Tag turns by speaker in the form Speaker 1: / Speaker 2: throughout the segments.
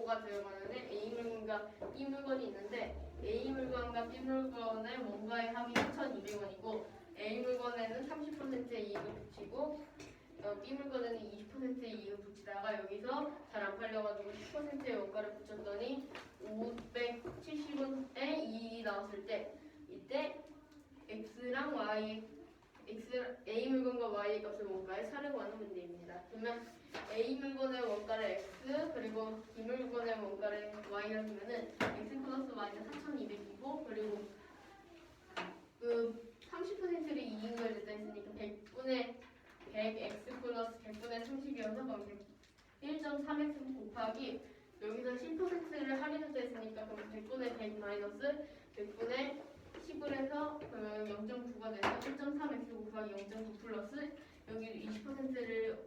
Speaker 1: 뭐가 들어가는데 A 물건과 B 물건이 있는데 A 물건과 B 물건의 원가의 합이 4,200원이고 A 물건에는 30%의 이익을 붙이고 B 물건에는 20%의 이익을 붙이다가 여기서 잘 안 팔려가지고 10%의 원가를 붙였더니 570원의 이익이 나왔을 때 이때 X랑 Y A 물건과 Y의 값을 원가에 사려고하는 문제입니다. 그러면 A 물건의 원가를 X 그리고 B 물건의 원가를 Y라 하면은 X 플러스 Y는 4,200이고 그리고 그 30%를 이익을 냈다 했으니까 100분의 100X 플러스 100분의 30이어서 그럼 1.3X 곱하기 여기서 10%를 할인했다 했으니까 그럼 100분의 100 마이너스 100분의 10을 해서 그러면 0.9가 돼서 1.3x 곱하기 0.9 플러스 여기 20%를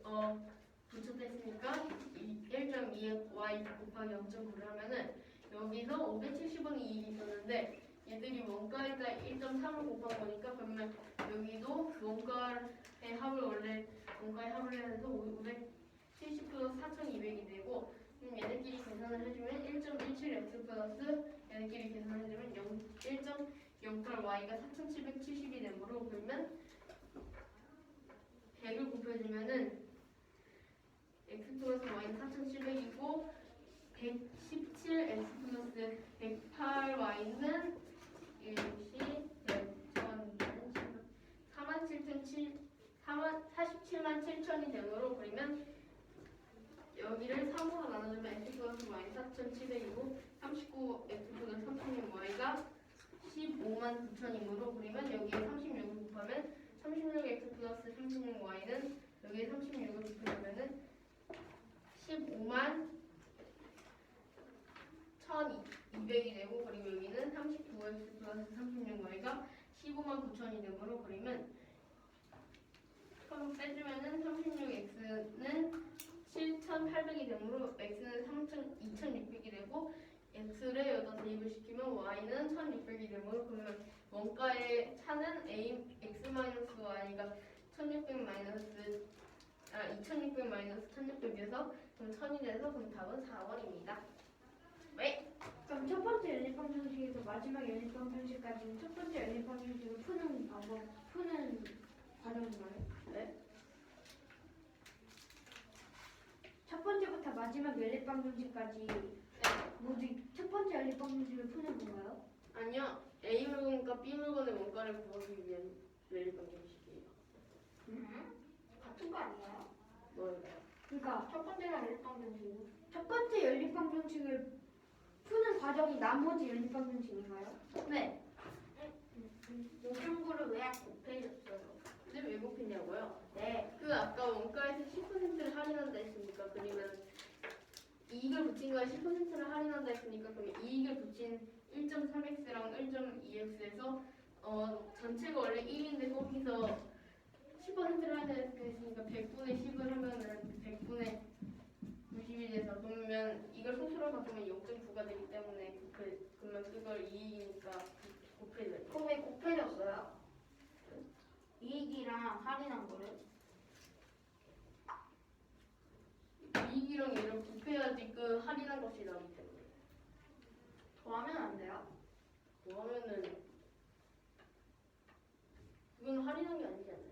Speaker 1: 붙였다 했으니까 1.2y 곱하기 0.9를 하면은 여기서 570원의 이익이 있었는데 얘들이 원가에다 1.3을 곱한 거니까 그러면 여기도 원가의 합을 원래 원가의 합을 해서 570 플러스 4,200이 되고 그럼 얘네끼리 계산을 해주면 1.17x 플러스 얘네끼리 계산을 해주면 1.08y가 4,770이 되므로 그러면 100을 곱해주면은 x 플러스 y는 4,700이고 117x 플러스 108y는 47만 7천이 되므로 그러면 여기를 3으로 나눠주면 x 플러스 y는 4,700이고 39x 플러스 36y가 15만 9천이므로 그러면 여기에 36을 곱하면 36x 플러스 36y는 여기에 36을 곱하면은 15만 1,200이 되고 그리고 여기는 39x 플러스 36y가 15만 9천이 되므로 그러면 그럼 빼주면은 36x는 7,800이 되므로 x는 2,600이 되고 x를 여기다 대입을 시키면 y는 1,600이 되므로 그러면 원가의 차는 x-y가 1,600 마이너스 2,600 마이너스 1,600에서 그럼 1,000이 돼서 그럼 답은 4번입니다. 왜?
Speaker 2: 그럼 첫 번째 연립방정식에서 마지막 연립방정식까지는 첫 번째 연립방정식을 푸는 과정인가요?
Speaker 1: 네?
Speaker 2: 첫 번째부터 마지막 연립방정식까지 모두 첫 번째 연립방정식을 푸는 건가요?
Speaker 1: 아니요. A 물건과 B 물건의 원가를 구하기 위한 연립방정식이에요.
Speaker 2: 같은 거 아니에요?
Speaker 1: 뭐예요?
Speaker 2: 그러니까
Speaker 3: 첫 번째가 연립방정식이고
Speaker 2: 첫 번째 연립방정식을 푸는 과정이 나머지 연립방정식인가요?
Speaker 1: 네.
Speaker 3: 요청구를 왜 곱해줬어요?
Speaker 1: 근데 왜 곱했냐고요?
Speaker 2: 네.
Speaker 1: 그 아까 원가에서 10%를 할인한다 했으니까 그러면 이익을 붙인 거에 10%를 할인한다 했으니까 그러면 이익을 붙인 1.3x랑 1.2x에서 전체가 원래 1인데 거기서 10%를 할인했으니까 100분의 10을 하면은 100분의 90이 돼서 그러면 이걸 소수로 바꾸면 0.9가 되기 때문에 그러면 그걸 이익이니까 곱해줘요.
Speaker 3: 그럼 왜 곱해줬어요? 이익이랑 할인한 거를?
Speaker 1: 이익이랑 얘를 곱해야지 그 할인한 것이 나오기 때문에
Speaker 3: 더하면 안 돼요?
Speaker 1: 뭐 하면은 그건 할인한 게 아니잖아요.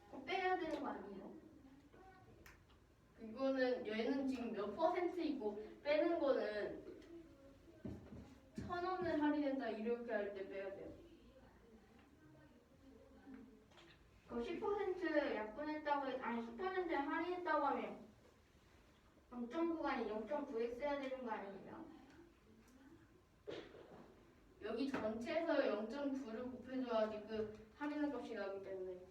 Speaker 3: 그럼 빼야 되는 거 아니에요?
Speaker 1: 이거는 얘는 지금 몇 퍼센트이고 빼는 거는 1,000원을 할인했다 이렇게 할 때 빼야 돼요.
Speaker 3: 그럼 10% 약분했다고 아니 10% 할인했다고 하면 0.9가 아니라 0.9x 해야 되는 거 아니에요?
Speaker 1: 여기 전체에서 0.9를 곱해줘야지 그 할인한 값이 나오기 때문에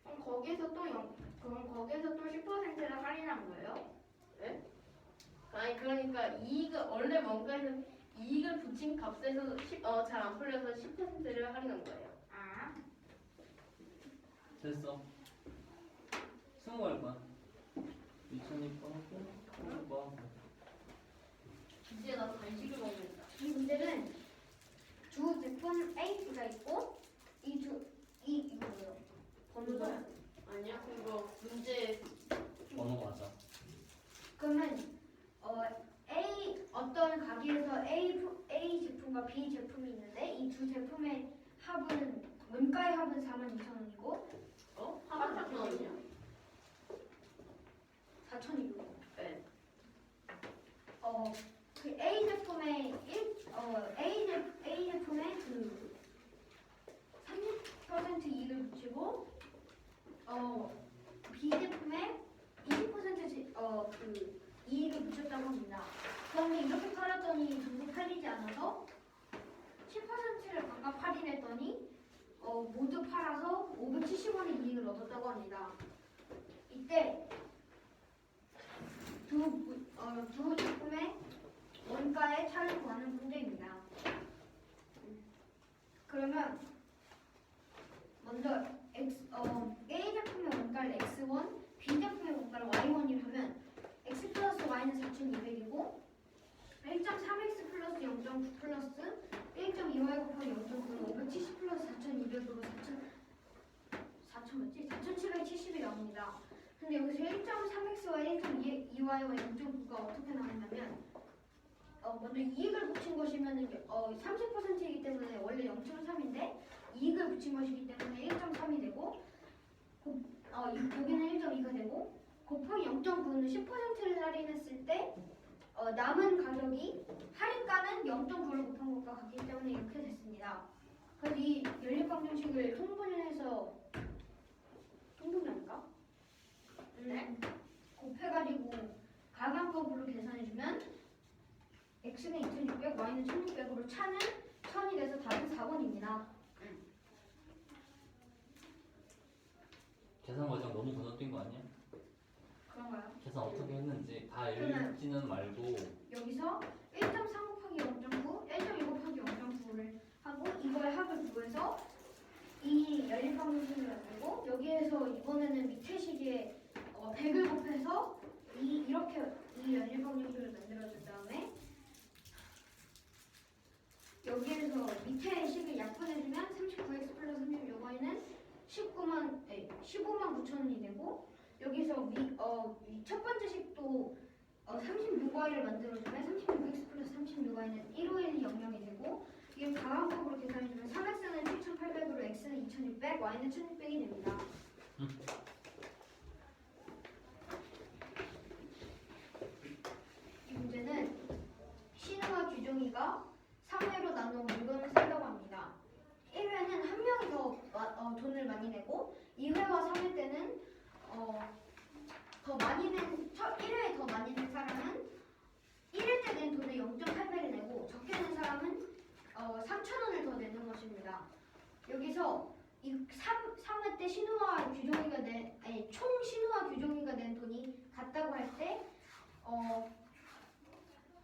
Speaker 3: 그럼 거기에서 또 10%를 할인한 거예요?
Speaker 1: 네? 아니 그러니까 이익을 원래 뭔가에서 이익을 붙인 값에서 잘 안 풀려서 10%를 할인한 거예요.
Speaker 3: 아,
Speaker 4: 됐어. 스무 갈 거야. 2,200번 하고 뭐
Speaker 1: 이제 나 간식을 먹는다.
Speaker 2: 이 문제는 두 대분 A가 있고 이거예요.
Speaker 1: 그거 아니야? 그거 문제
Speaker 2: 합은 원가의 합은 42,000원이고
Speaker 1: 합은 4,000원이야.
Speaker 2: 4,200원.
Speaker 1: 네.
Speaker 2: 그 A 제품의 A 제품의 그 30% 이익을 붙이고 B 제품에 20% 그 이익을 붙였다고 합니다. 그런데 이렇게 팔았더니 전부 팔리지 않아서 10%를 각각 할인했더니 모두 팔아서 570원의 이익을 얻었다고 합니다. 이때 두 제품의 원가의 차를 구하는 문제입니다. 그러면 먼저 A 제품의 원가를 X1, B 제품의 원가를 Y1이라면 X 플러스 Y는 4,200이고 1.3X 플러스 0.9 플러스 1.2Y 곱하기 0.9는 570 플러스 4,200으로 4,770이 나옵니다. 근데 여기서 1.3X와 1.2Y와 0.9가 어떻게 나왔냐면 먼저 이익을 붙인 것이면 30%이기 때문에 원래 0.3인데 이익을 붙인 것이기 때문에 1.3이 되고 여기는 1.2가 되고 곱하기 0.9는 10%를 할인했을 때 남은 가격이 할인가는 0.9를 곱한 것과 같기 때문에 이렇게 됐습니다. 그래서 이 연립방정식을 통분해서 통분이 아닌가?
Speaker 1: 네.
Speaker 2: 곱해가지고 가감법으로 계산해주면 x는 2600, y는 1600으로 차는 1000이 돼서 답은 4번입니다.
Speaker 4: 계산 과정 너무 건너뛴 거 아니야?
Speaker 2: 그런가요?
Speaker 4: 계산 어떻게 했는지 다
Speaker 2: 그러면-
Speaker 4: 읽지는 말고
Speaker 2: 여기서 1.3 곱하기 0.9, 1.2 곱하기 0.9를 하고 이걸 합을 구해서 이 연립방정식을 만들고 여기에서 이번에는 밑에 식에 100을 곱해서 이렇게 이 연립방정식을 만들어준 다음에 여기에서 밑에 식을 약분해주면 39x 플러스 36y는 15만 9천원이 되고 여기서 첫 번째 식도 36y를 만들어주면 36x 플러스 36y는 15100이 되고 이게 가감법으로 계산해주면 3x는 7800으로 x는 2600, y는 1600이 됩니다. 이 문제는 신우와 규종이가 3회로 나눠 물건을 산다고 합니다. 1회는 한 명이 더 돈을 많이 내고 2회와 3회 때는 더 많이 낸 1회에 더 많이 낸 사람은 1회 때 낸 돈의 0.8배를 내고 적게 낸 사람은 3,000원을 더 내는 것입니다. 여기서 이 3회 때 신우와 규종이가 총 신우와 규종이가 낸 돈이 같다고 할 때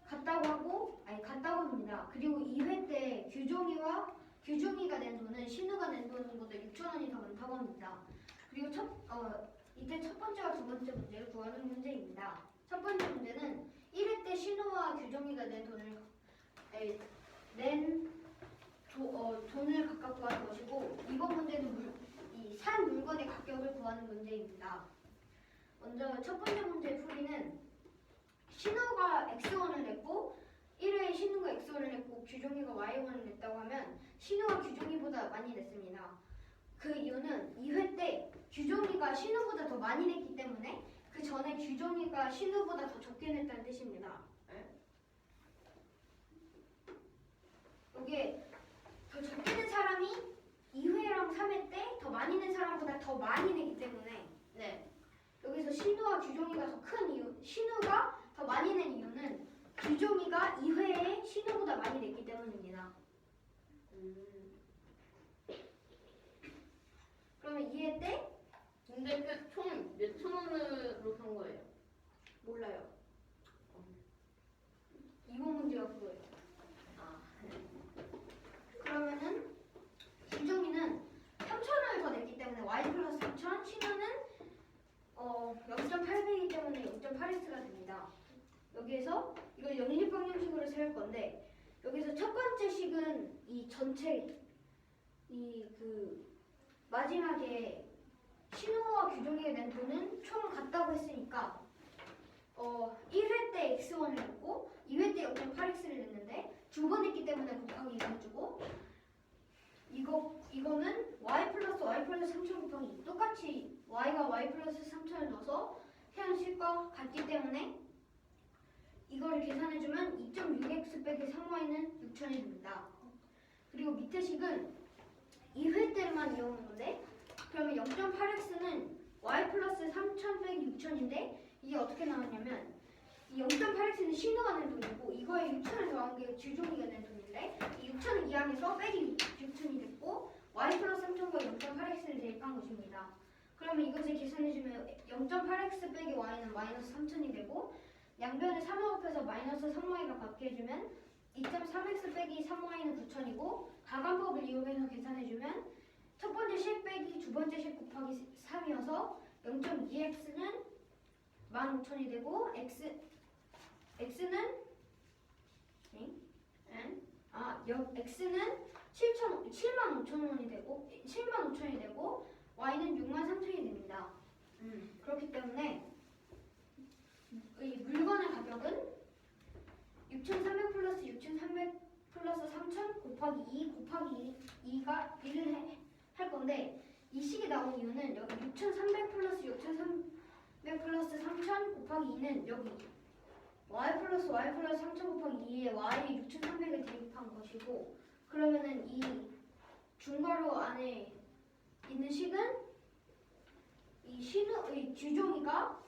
Speaker 2: 같다고 합니다. 그리고 2회 때 규종이가 낸 돈은 신우가 낸 돈보다 6,000원이 더 많다고 합니다. 그리고 이때 첫 번째와 두 번째 문제를 구하는 문제입니다. 첫 번째 문제는 1회 때 신우와 규종이가 낸 돈을 각각 구하는 것이고 이번 문제는 산 물건의 가격을 구하는 문제입니다. 먼저 첫 번째 문제의 풀이는 신우가 X1을 냈고 1회에 신우가 X1을 냈고 규종이가 Y1을 냈다고 하면 신우가 규종이보다 많이 냈습니다. 그 이유는 2회 때 규종이가 신우보다 더 많이 냈기 때문에 그 전에 규종이가 신우보다 더 적게 냈다는 뜻입니다. 이게 더 적게 낸 사람이 2회랑 3회 때 더 많이 낸 사람보다 더 많이 내기 때문에 여기서 신우와 규종이가 더 큰 이유, 신우가 더 많이 낸 이유는 규종이가 2회에 신우보다 많이 냈기 때문입니다. 그러면 2회 때
Speaker 1: 근데 그 총 몇천 원으로 산 거예요?
Speaker 2: 몰라요. 이번 문제가 그거예요. 그러면은 규종이는 3,000원을 더 냈기 때문에 y 플러스 3,000, 신우는 0.8배이기 때문에 0.8x가 됩니다. 여기에서 이걸 연립방정식으로 세울 건데 여기서 첫 번째 식은 이 전체 마지막에 신우와 규종이가 낸 돈은 총 같다고 했으니까 1회 때 x1을 냈고 2회 때 0.8x를 냈는데 두 번 했기 때문에 곱하기 2 해주고 이거는 y 플러스 y 플러스 3천 곱하기 2. 똑같이 y가 y 플러스 3천을 넣어서 태양 식과 같기 때문에 이거를 계산해주면 2.6x 빼기 3y는 6천이 됩니다. 그리고 밑에 식은 2회 때만 이용한 건데 그러면 0.8x는 y 플러스 3천 빼기 6천인데 이게 어떻게 나왔냐면 이 0.8x는 신호가 낸 돈이고 이거에 6천을 더한 게 주종이가 낸 돈인데 이 6천을 이항해서 빼기 6천이 됐고 y 플러스 3천과 0.8x를 대입한 것입니다. 그러면 이것을 계산해주면 0.8x 빼기 y는 마이너스 3천이 되고 양변에 3을 곱해서 마이너스 3y가 받게 해주면 2.3x 빼기 3y는 9천이고 가간법을 이용해서 계산해주면 첫 번째 식 빼기 두 번째 식 곱하기 3이어서 0.2x는 15,000이 되고 x는 x는 75,000원이 되고 75,000이 되고 y는 63,000이 됩니다. 그렇기 때문에 이 물건의 가격은 6,300 플러스 6,300 플러스 3,000 곱하기 2 곱하기 2가 1을 할 건데 이 식이 나온 이유는 여기 6,300 플러스 6,300 플러스 3,000 곱하기 2는 여기 y 플러스 3,000 곱하기 2에 y에 6,300을 대입한 것이고 그러면은 이 중괄호 안에 있는 식은 이 규종이가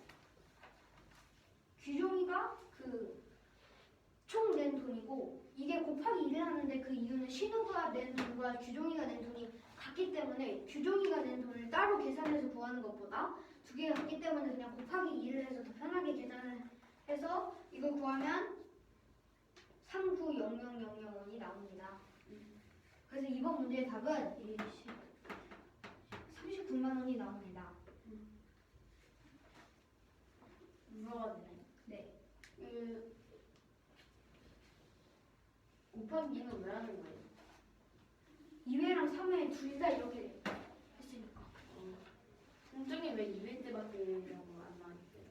Speaker 2: 그 총 낸 돈이고 이게 곱하기 1을 하는데 그 이유는 신호가 낸 돈과 규종이가 낸 돈이 같기 때문에 규종이가 낸 돈을 따로 계산해서 구하는 것보다 두 개가 같기 때문에 그냥 곱하기 2를 해서 더 편하게 계산을 해서 이걸 구하면 3900000원이 나옵니다. 그래서 이번 문제의 답은 39만 원이 나옵니다.
Speaker 1: 물어가 되네.
Speaker 2: 네.
Speaker 1: 곱하기 2는 왜 하는 거예요?
Speaker 2: 2회랑 3회 둘 다 이렇게 했으니까.
Speaker 1: 공정이 왜 2회 때밖에 안 나왔어요?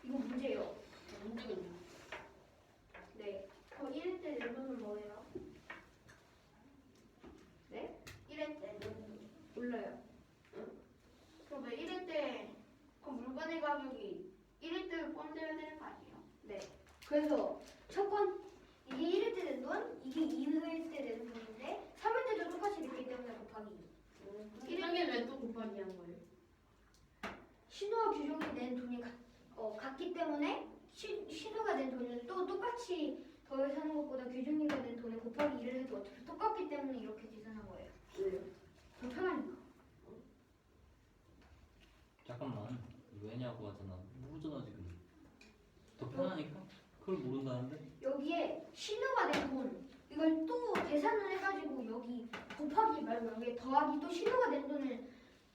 Speaker 2: 이거 문제예요.
Speaker 1: 공정이
Speaker 2: 네.
Speaker 3: 1회 때 내분은 뭐예요?
Speaker 2: 네?
Speaker 3: 1회 때 내분.
Speaker 2: 몰라요.
Speaker 3: 그럼 왜 1회 때 그 물건의 가격이 1회 때를 포함되어야 되는 거 아니에요?
Speaker 2: 네. 그래서 이게 1회 때 낸 돈, 이게 2회 때 낸 돈인데 3회 때도 똑같이 됐기 때문에 곱하기 2.
Speaker 1: 공정이 왜 또 곱하기 한 거예요?
Speaker 2: 신호와 규종이 낸 돈이 같기 때문에 신호가 낸 돈을 또 똑같이 더해서 하는 것보다 규종이가 낸 돈을 곱하기 2를 해도 어차피 똑같기 때문에 이렇게 계산한 거예요.
Speaker 1: 왜요?
Speaker 2: 더 편하니까.
Speaker 4: 잠깐만 왜냐고 하잖아. 모르잖아 지금. 더 편하니까? 그걸 모른다는데?
Speaker 2: 여기에 신호가 낸 돈, 이걸 또 계산을 해가지고 여기 곱하기 말고 여기에 더하기 또 신호가 낸 돈을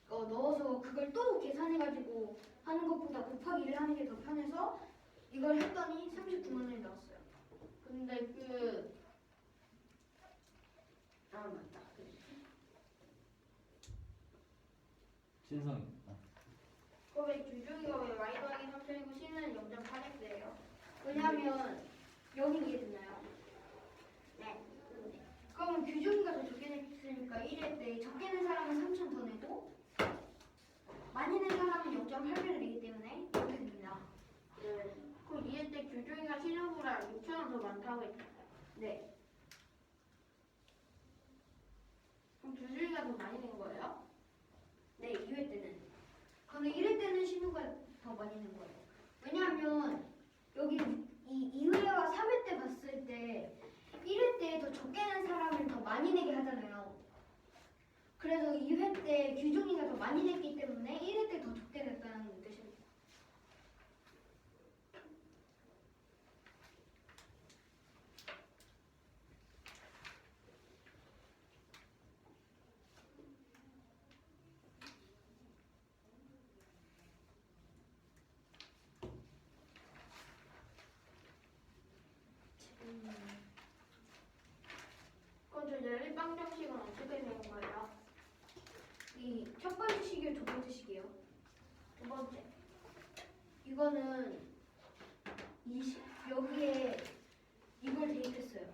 Speaker 2: 넣어서 그걸 또 계산해가지고 하는 것보다 곱하기 1을 하는 게 더 편해서 이걸 했더니 39만 원이 나왔어요.
Speaker 1: 근데 맞다.
Speaker 4: 신성이.
Speaker 3: 그럼 왜 규종이가 왜 y 더하기 3천이고 c는 0.8x예요?
Speaker 2: 왜냐하면 여기 이게 됐나요?
Speaker 3: 네.
Speaker 2: 그럼 규종이가 더 적게 냈으니까 1회 때 적게 낸 사람은 3천 더 내고 많이 낸 사람은 0.8배를 내기 때문에 이렇게 됩니다.
Speaker 3: 그럼 2회 때 규종이가 신호보다 6천원 더 많다고 했죠?
Speaker 2: 네.
Speaker 3: 그럼 규종이가 더 많이 낸 거예요?
Speaker 2: 네, 2회 때는. 근데 1회 때는 신호가 더 많이 낸 거예요. 왜냐하면 여기 이 2회와 3회 때 봤을 때 1회 때 더 적게 낸 사람을 더 많이 내게 하잖아요. 그래서 2회 때 규종이가 더 많이 냈기 때문에 1회 때 더 적게 냈다는 뜻입니다.
Speaker 3: 그럼 저 연립방 정식은 어떻게 되는 거예요?
Speaker 2: 이 첫 번째 식이요, 두 번째 식이요.
Speaker 3: 두 번째.
Speaker 2: 이거는 여기에 이걸 대입했어요.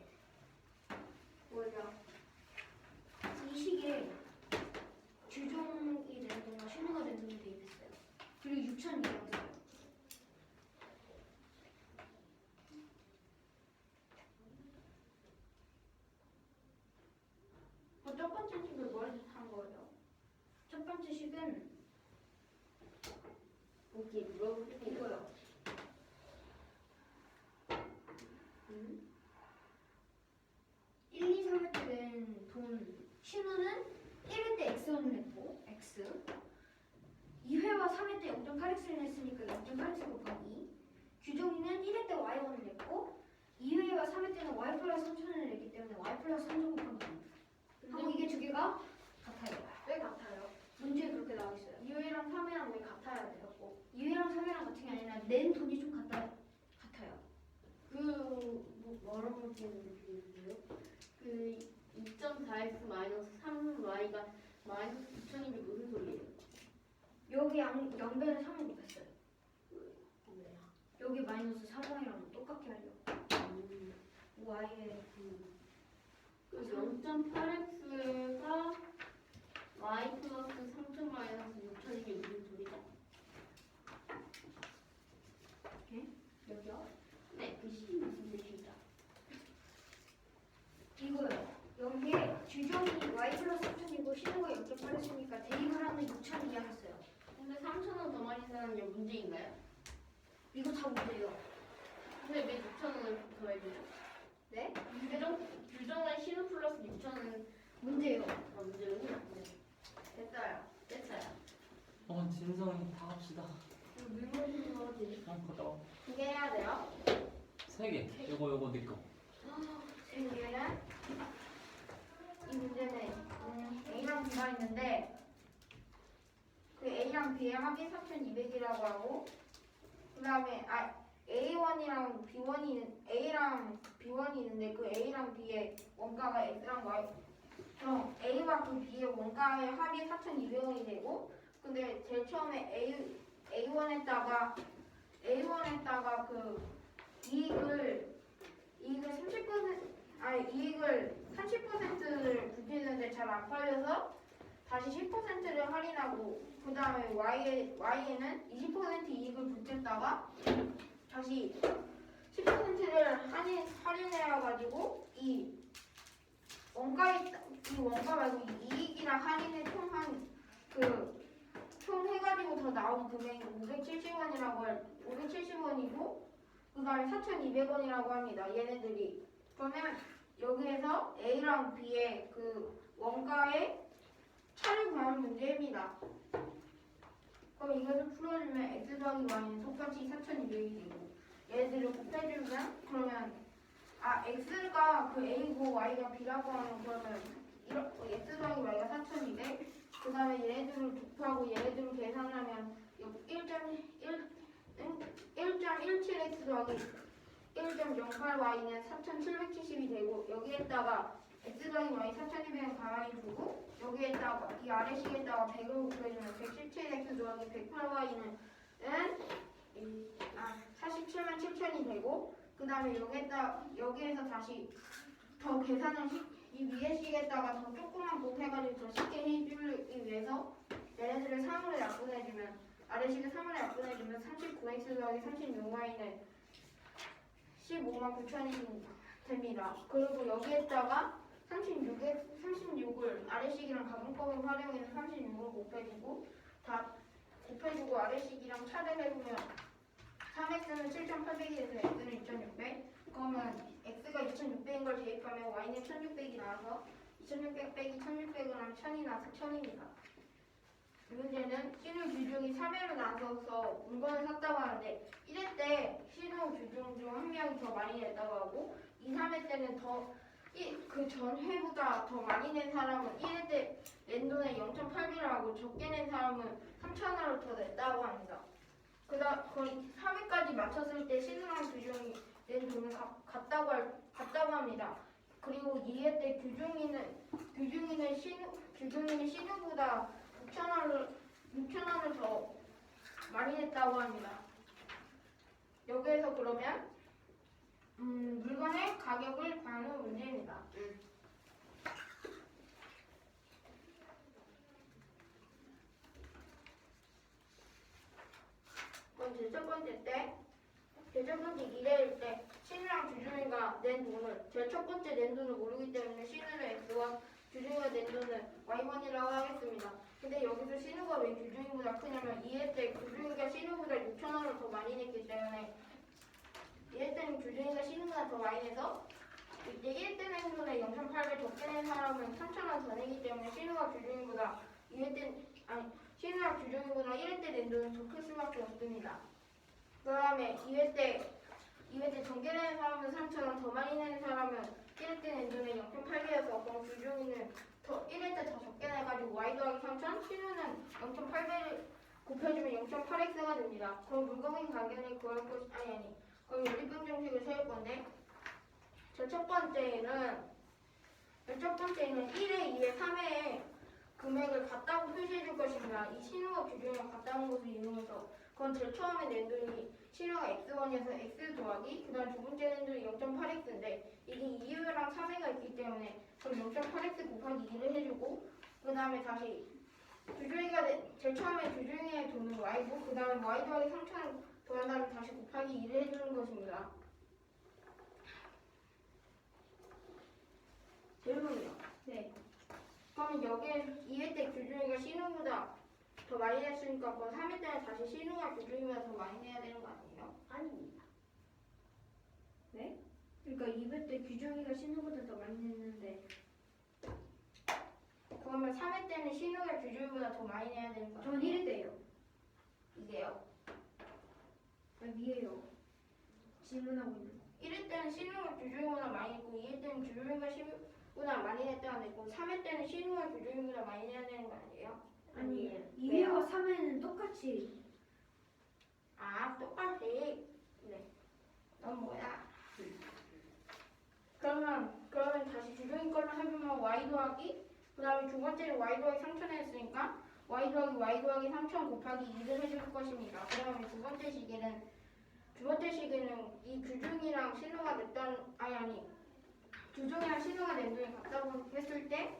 Speaker 3: 뭐죠?
Speaker 2: 이 시기에 규정이 된 돈과 신호가 된 돈이 대입했어요. 그리고 6,200원.
Speaker 3: 첫 번째 식을 뭘 한 거예요?
Speaker 2: 첫 번째 식은
Speaker 1: 오케이, 물어보겠습니다.
Speaker 2: 이거요. 1, 2, 3회 때 낸 돈 신호는 1회 때 X원을 냈고 X 2회와 3회 때 0.8X를 냈으니까 0.8X 곱하기 규정이는 1회 때 Y원을 냈고 2회와 3회 때는 Y 플러스 3천을 냈기 때문에 Y 플러스 3천 곱하기 하고 이게 두 개가 같아요.
Speaker 3: 왜 같아요?
Speaker 2: 문제에 그렇게 나와 있어요.
Speaker 3: 2회랑 3회랑 왜 같아야 돼요?
Speaker 2: 2회랑 3회랑 같은 게 아니라 낸 돈이 좀 같아요.
Speaker 1: 뭐라고 볼게요? 그 2.4x 마이너스 3y가 마이너스 9,200 무슨 소리예요?
Speaker 2: 여기 양변에 3을 곱했어요.
Speaker 1: 뭐야?
Speaker 2: 여기 마이너스 3y랑 똑같게 하려고. y에
Speaker 1: 그래서 0.8x가 y 플러스 3,000 마이너스 6,200 무슨 소리죠?
Speaker 2: 여기요?
Speaker 1: 네, 그 식이 무슨 뜻이죠?
Speaker 2: 이거요. 여기에 규정이 y 플러스 3천이고 신호가 0.8했으니까 대입을 하면 6천 이하였어요.
Speaker 1: 근데 3,000원 더 많이 사는 게 문제인가요?
Speaker 2: 이거 다 문제예요.
Speaker 1: 근데 왜 6,000원을 더해주죠?
Speaker 2: 네?
Speaker 1: 규정의 신호 플러스 6,000원은
Speaker 2: 문제예요.
Speaker 1: 문제군요. 네.
Speaker 3: 됐어요.
Speaker 1: 됐어요.
Speaker 4: 진성이 다 합시다.
Speaker 3: 물건 신호지.
Speaker 4: 갔다 와.
Speaker 3: 2개 해야 돼요.
Speaker 4: 3개. 요거 네 거.
Speaker 3: 생기는 이 문제는 A랑 B가 있는데 그 A랑 B의 합이 3,200이라고 하고 그 다음에 A1이랑 B1이 A랑 B1이 있는데 그 A랑 B의 원가가 X랑 Y 그럼 A와 그 B의 원가의 합이 4,200원이 되고 근데 제일 처음에 A1에다가 그 이익을 30%를 붙이는데 잘 안 팔려서 다시 10%를 할인하고 그 다음에 Y에는 20% 이익을 붙였다가 다시 10%를 할인해가지고 이 원가 말고 이익이랑 할인을 총 해가지고 더 나온 금액이 570원이고 그 다음에 4,200원이라고 합니다. 얘네들이. 그러면 여기에서 A랑 B의 그 원가의 차를 구하는 문제입니다. 그럼 이것을 풀어주면 X 더하기 Y는 똑같이 4,200이 되고 얘네들을 곱해주면 그러면 X가 그 A고 Y가 B라고 하면 그러면 X 더하기 Y가 4,200 그 다음에 얘네들을 곱하고 얘네들을 계산하면 1.17x 더하기 1.08y는 4,770이 되고 여기에다가 x 더하기 y 4,200은 가만히 두고 여기에다가 이 아래식에다가 100을 곱해주면 117x 더하기 108y는 47만 7천이 되고 그 다음에 여기에서 다시 더 계산을 이 위에 식에다가 더 조금만 곱해가지고 더 쉽게 해주기 위해서 얘네들을 3으로 약분해주면 아래식을 3으로 약분해주면 39x 더하기 36y는 15만 9천이 됩니다. 그리고 여기에다가 36을 아래식이랑 가분법을 활용해서 36을 곱해주고 아래식이랑 차를 해보면 3x는 7,800이 돼서 x는 2,600 그러면 x가 2,600인 걸 대입하면 y는 1,600이 나와서 2,600 빼기 1,600을 하면 1,000이 나와서 1,000입니다. 이 문제는 신호 규정이 3회로 나눠서 물건을 샀다고 하는데 1회 때 신호 규정 중 한 명이 더 많이 냈다고 하고 2, 3회 때는 그 전 회보다 더 많이 낸 사람은 1회 때 낸 돈에 0.8배를 하고 적게 낸 사람은 3,000원을 더 냈다고 합니다. 거의 3회까지 맞췄을 때 신호랑 규정이 낸 돈은 같다고 합니다. 그리고 2회 때 규정이는 신호보다 6,000원을 더 많이 냈다고 합니다. 여기에서 그러면 물건의 가격을 구하는 문제입니다. 번째 때, 제일 첫 번째 2대일 때 신우랑 주중이가 낸 돈을 제일 첫 번째 낸 돈을 모르기 때문에 신우는 X와 주중이가 낸 돈을 Y1이라고 하겠습니다. 근데 여기서 신우가 왜 주중이보다 크냐면 2회 때 주중이가 신우보다 6,000원을 더 많이 냈기 때문에 2회 때는 주중이가 신우보다 더 많이 내서 이제 1대 낸 돈에 0.8배 적게 낸 사람은 3,000원 더 내기 때문에 신우가 주중이보다 2회 때 신우랑 주중이보다 1회 때 낸 돈은 더 클 수밖에 없습니다. 그 다음에 2회 때 적게 내는 사람은 3,000원, 더 많이 내는 사람은 1회 때 낸 돈은 0.8배여서 그럼 주중이는 1회 때 더 적게 내가지고 y 더하기 3,000, 신우는 0.8배를 곱해주면 0.8x가 됩니다. 그럼 물거리 관계는 그럴 것이 그럼 연립방 정식을 세울 건데 첫 번째는 1회, 2회, 3회에 금액을 같다고 표시해 줄 것입니다. 이 신호가 주중이랑 같다는 것을 이용해서 그건 제일 처음에 낸 돈이 신호가 x1에서 x 더하기 그 다음 두 번째 낸 돈이 0.8x인데 이게 2회랑 3회가 있기 때문에 그럼 0.8x 곱하기 2를 해주고 그 다음에 다시 제일 처음에 주중이의 돈은 y고 그 다음에 y 더하기 3,000을 더한 다음에 다시 곱하기 2를 해주는 것입니다. 질문이요.
Speaker 2: 네.
Speaker 3: 그러면 여기에 2회 때 주중이가 신우보다 더 많이 냈으니까 그럼 3회 때는 다시 신우가 주중이보다 더 많이 내야 되는 거 아니에요?
Speaker 2: 아닙니다. 네? 그러니까 2회 때 규정이가 신우보다 더 많이 냈는데
Speaker 3: 그러면 3회 때는 신우가 주중이보다 더 많이 내야 되는 거
Speaker 2: 전
Speaker 3: 아니에요?
Speaker 2: 1회 때요.
Speaker 3: 이게요.
Speaker 2: 위에요. 질문하고 있는 거.
Speaker 3: 1회 때는 신우가 주중이보다 많이 냈고 2회 때는 주중이가 신우보다 많이 냈다고 했고 3회 때는 신우가 주중이보다 많이 내야 되는 거 아니에요?
Speaker 2: 아니에요.
Speaker 3: 왜요?
Speaker 2: 2회와 3회는 똑같이
Speaker 3: 똑같이. 네. 넌 뭐야? 그러면 다시 주중이 걸로 해보면 y 더하기 그 다음에 두 번째는 y 더하기 3,000 했으니까 y 더하기 3,000 곱하기 2를 해줄 것입니다. 그 다음에 두 번째 시계는 이 주중이랑 신호가 냈다는 주중이랑 신호가 낸 돈이 같다고 했을 때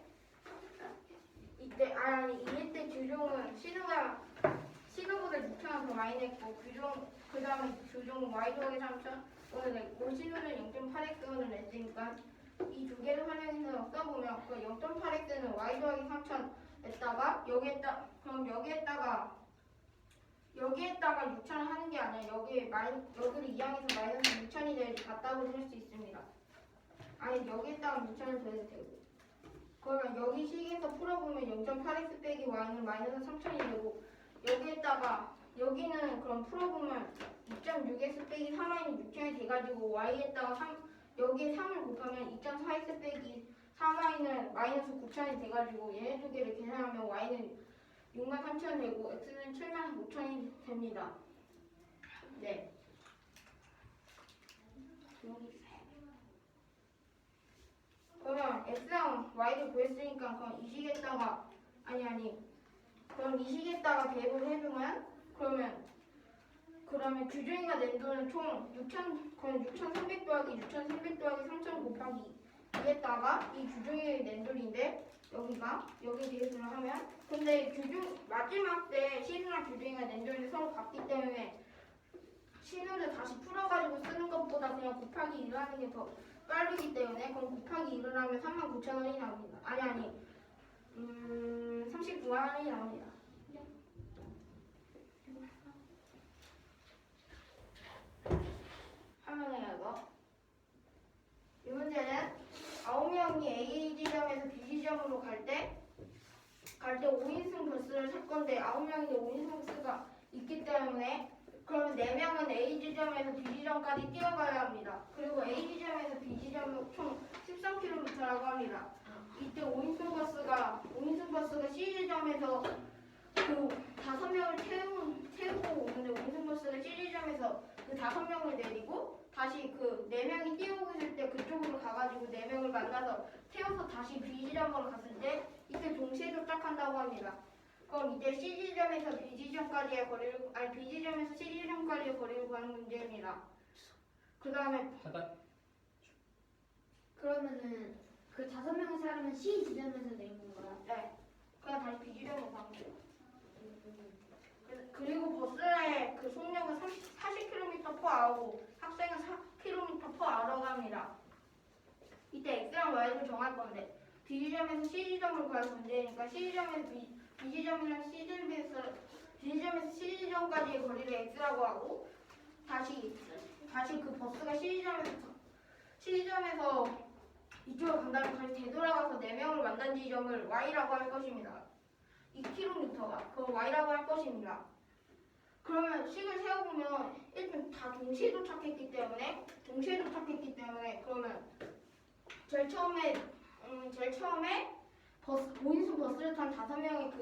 Speaker 3: 이때 2회 때 주중은 신호보다 6,000원 더 많이 냈고 그 다음에 주중은 y 더하기 3,000원을 냈고 신호는 0.8x원을 냈으니까 이 두 개를 활용해서 써보면 그 0.8x는 y 더하기 3,000 냈다가 여기에다가 6,000원 하는 게 아니라 여기를 이항해서 마이너스 6,000이 돼야지 같다고 쓸 수 있습니다. 여기에다가 6,000을 더해도 되고 그러면 여기 식에서 풀어보면 0.8x 빼기 y는 마이너스 3,000이 되고 여기는 그럼 풀어보면 2.6x 빼기 3y는 6,000이 돼가지고 y에다가 여기에 3을 곱하면 2.4x 빼기 3y는 마이너스 9,000이 돼가지고 얘네 두 개를 계산하면 y는 63,000 되고 x는 75,000이 됩니다. 네. 그러면 x랑 y를 구했으니까 그럼 이 식에다가 그럼 이 식에다가 대입을 해주면 그러면 주중이가 낸 돈은 총 6,300 더하기 6,300 더하기 3,000 곱하기 2에다가 이 주중이 낸 돈인데 여기 대입을 하면 근데 마지막 때 신우랑 주중이가 낸 돈이 서로 같기 때문에 신우를 다시 풀어가지고 쓰는 것보다 그냥 곱하기 2를 하는 게 더 빠르기 때문에 그럼 곱하기 2를 하면 39,000원이 나옵니다. 39만 원이 나옵니다. 할만해요 이거. 이 문제는 9명이 A 지점에서 B 지점으로 갈 때 5인승 버스를 탈 건데 9명인데 5인승 버스가 있기 때문에 그러면 4명은 A 지점에서 B 지점까지 뛰어가야 합니다. 그리고 A 지점에서 B 지점은 총 13km라고 합니다. 이때 5인승 버스가 C 지점에서 그 5명을 태우고 오는데 5인승 버스가 C 지점에서 그 5명을 내리고 다시 그 4명이 뛰어오고 있을 때 그쪽으로 가가지고 4명을 만나서 태워서 다시 B 지점으로 갔을 때 이때 동시에 도착한다고 합니다. 그럼 이때 C 지점에서 B 지점까지의 거리를 B 지점에서 C 지점까지의 거리를 구하는 문제입니다. 그 다음에
Speaker 2: 그러면은 그 5명의 사람은 C 지점에서 내리는 거야?
Speaker 3: 네, 그냥 다시 B 지점으로 가면 돼요. 그리고 버스의 그 속력은 40 km/h고 학생은 4km/h라고 합니다. 이때 x랑 y를 정할 건데 B 지점에서 C 지점을 구할 문제니까 C 지점에서 B 지점이랑 C 지점까지의 거리를 x라고 하고 다시 그 버스가 C 지점에서 이쪽으로 간다면 다시 되돌아가서 4명을 만난 지점을 y라고 할 것입니다. 2km가 그걸 y라고 할 것입니다. 그러면 식을 세워보면 일단 다 동시에 도착했기 때문에 그러면 제일 처음에 보인수 버스를 탄 5명의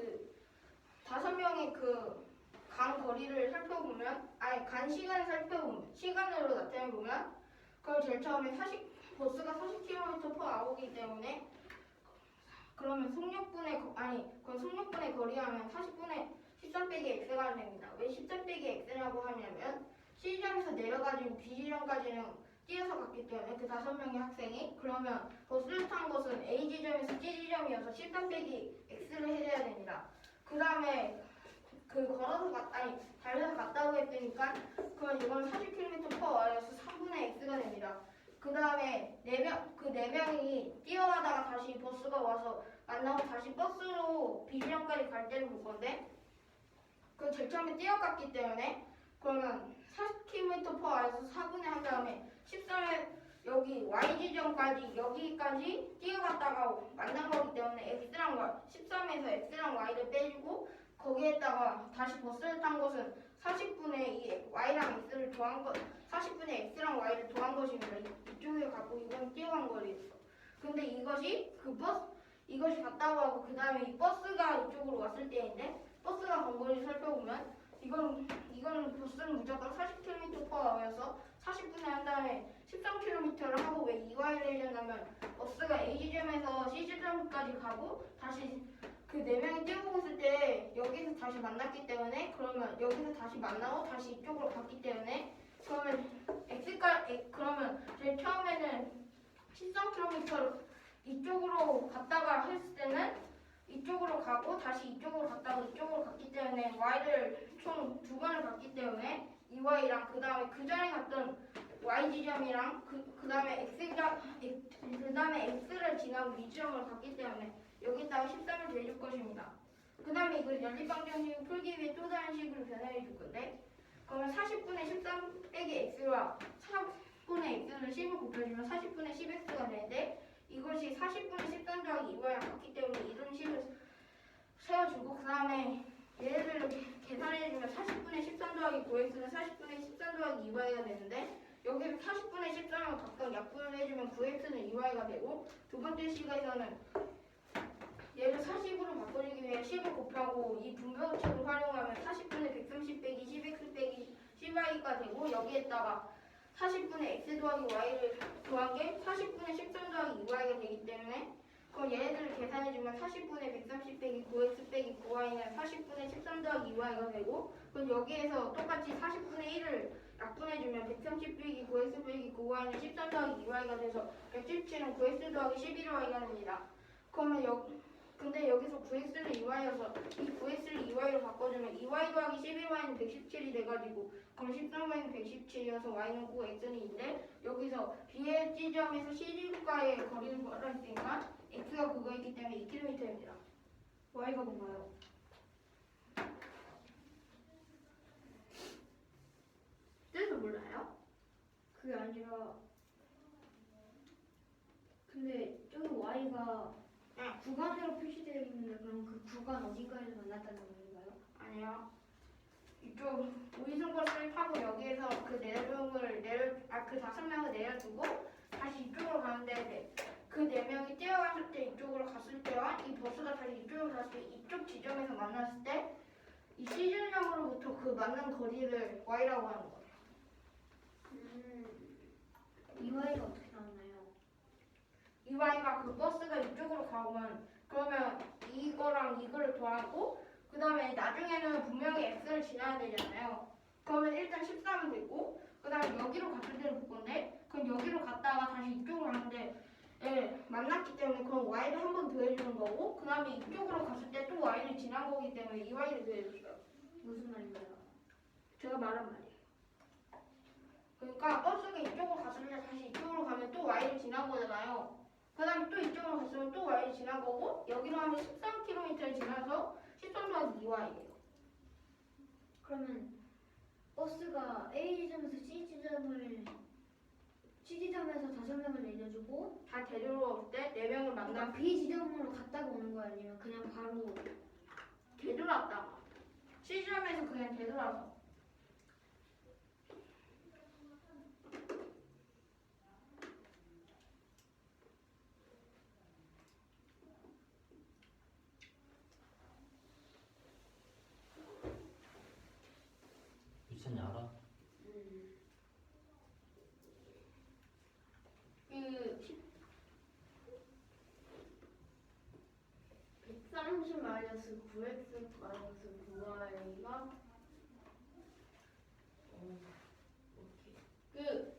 Speaker 3: 간 거리를 살펴보면 간 시간을 살펴보면 시간으로 나타내보면 그걸 제일 처음에 버스가 40km/h이기 때문에 그러면 속력분의 거리하면 40분의 13 빼기 x가 됩니다. 왜 13 빼기 x라고 하냐면 C지점에서 내려가지고 B지점까지는 뛰어서 갔기 때문에 그 5명의 학생이 그러면 버스를 탄 것은 A지점에서 C지점이어서 13 빼기 x를 해야 됩니다. 그 다음에 달려서 갔다고 했으니까 그럼 이건 40km/h여서 3분의 x가 됩니다. 그 다음에 4명이 뛰어가다가 다시 버스가 와서 만나고 다시 버스로 B지점까지 갈 때를 볼 건데 그 제일 처음에 뛰어갔기 때문에 그러면 40km/h에서 4분의 한 다음에 13에 여기 Y지점까지 여기까지 뛰어갔다가 만난 거기 때문에 X랑 Y 13에서 X랑 Y를 빼주고 거기에다가 다시 버스를 탄 것은 40분의 Y랑 X를 더한 것 40분의 X랑 Y를 더한 것입니다. 이쪽에 갖고 이건 뛰어간 거리였어. 근데 이것이 갔다고 하고 그 다음에 이 버스가 이쪽으로 왔을 때인데 버스가 간 거리를 살펴보면 이건 버스는 무조건 40km/h여서 40분에 한 다음에 13km를 하고 왜 2y를 해줬냐면 버스가 A지점에서 C지점까지 가고 다시 그 4명이 뛰어보고 있을 때 여기서 다시 만났기 때문에 그러면 여기서 다시 만나고 다시 이쪽으로 갔기 때문에 그러면 제일 처음에는 13km를 이쪽으로 갔다가 했을 때는 이쪽으로 가고 다시 이쪽으로 갔다가 이쪽으로 갔기 때문에 y를 총 2번을 갔기 때문에 2y랑 그 다음에 그 전에 갔던 y 지점이랑 그 다음에 x를 지나고 이 지점을 갔기 때문에 여기다가 13을 대줄 것입니다. 그 다음에 이걸 연립방정식을 풀기 위해 또 다른 식으로 변화해 줄 건데 그러면 40분의 13 빼기 x와 4분의 x를 10을 곱해주면 40분의 10x가 되는데 이것이 40분의 13 더하기 2y랑 같기 때문에 이런 식을 세워주고 그 다음에 얘를 계산해주면 40분의 13 더하기 9x는 40분의 13 더하기 2y가 되는데 여기서 40분의 13을 각각 약분을 해주면 9x는 2y가 되고 두 번째 식에서는 얘를 40으로 바꿔주기 위해 10을 곱하고 이 분배법칙을 활용하면 40분의 130 빼기 10x 빼기 10y가 되고 여기에다가 40분의 x 더하기 y를 더한 게 40분의 13 더하기 2y가 되기 때문에 그럼 얘네들을 계산해주면 40분의 130 빼기 9x 빼기 9y는 40분의 13 더하기 2y가 되고 그럼 여기에서 똑같이 40분의 1을 약분해주면 130 빼기 9x 빼기 9y는 13 더하기 2y가 돼서 117은 9x 더하기 11y가 됩니다. 그러면 근데 여기서 9x를 2y여서 이 9x를 2y로 바꿔주면 2y 더하기 11y는 117이 돼가지고 그럼 13y는 117이어서 y는 9, x는 2인데 여기서 B의 지점에서 C지점과의 거리를 구하라 했으니까 x가 그거였기 때문에 2km입니다. y가 뭔가요? 뜻을 몰라요?
Speaker 2: 그게 아니라 근데 저기 y가 구간으로 표시되어 있는데 그럼 그 구간 어디까지 만났다는 건가요?
Speaker 3: 아니요. 이쪽 우이승버스를 타고 여기에서 그 5명을 내려두고 다시 이쪽으로 가는데 그 4명이 뛰어갔을 때 이쪽으로 갔을 때와 이 버스가 다시 이쪽으로 갔을 때 이쪽 지점에서 만났을 때 이 C지점으로부터 그 만난 거리를 y라고 하는 거예요.
Speaker 2: 이 y가 어떻게 나왔나요?
Speaker 3: 이 y가 그 버스가 이쪽으로 가면 그러면 이거랑 이거를 더하고 그 다음에 나중에는 분명히 x를 지나야 되잖아요. 그러면 일단 13은 됐고 그 다음에 여기로 갔을 때를 볼 건데 그럼 여기로 갔다가 다시 이쪽으로 가는데 만났기 때문에 그럼 y를 한 번 더해주는 거고 그 다음에 이쪽으로 갔을 때 또 y를 지난 거기 때문에 이 y를 더해줬어요.
Speaker 2: 무슨 말인가요?
Speaker 3: 제가 말한 말이에요. 그러니까 버스가 이쪽으로 갔으면 다시 이쪽으로 가면 또 Y를 지난 거잖아요. 그 다음에 또 이쪽으로 갔으면 또 Y를 지난 거고 여기로 하면 13km를 지나서 13 더하기 2Y예요.
Speaker 2: 그러면 버스가 A 지점에서 C 지점에서 5명을 내려주고
Speaker 3: 다 데리러 올 때 4명을 만나
Speaker 2: 그러니까 B 지점으로 갔다가 오는 거야 아니면 그냥 바로
Speaker 3: 되돌았다가 C점에서 그냥 되돌아서
Speaker 4: 유찬이 알아?
Speaker 1: 그 130 마이너스 9x 마이너스 9y가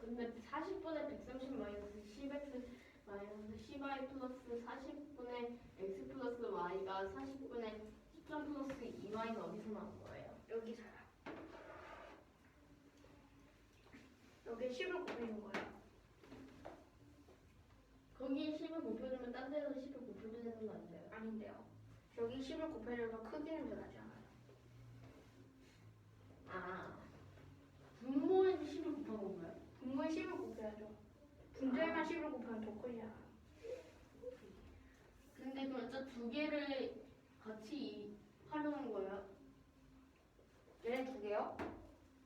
Speaker 1: 근데 40분의 130 마이너스 10x 마이너스 10y 플러스 40분의 x 플러스 y가 40분의 13 플러스 2y는 어디서 나온 거예요?
Speaker 3: 여기서요. 여기 10을 곱해준 거예요.
Speaker 1: 거기에 10을 곱해주면 딴 데서 10을 곱해주는 거 안 돼요?
Speaker 3: 아닌데요. 여기 10을 곱해줘서 크기는 변하지 않아요.
Speaker 1: 아, 분모에도 10을 곱한 건가요?
Speaker 3: 분모에 10을 곱해야죠. 분자에만 10을 곱하면 더 크잖아.
Speaker 1: 근데 그럼 저 두 개를 같이 활용한 거예요?
Speaker 3: 얘네 두 개요?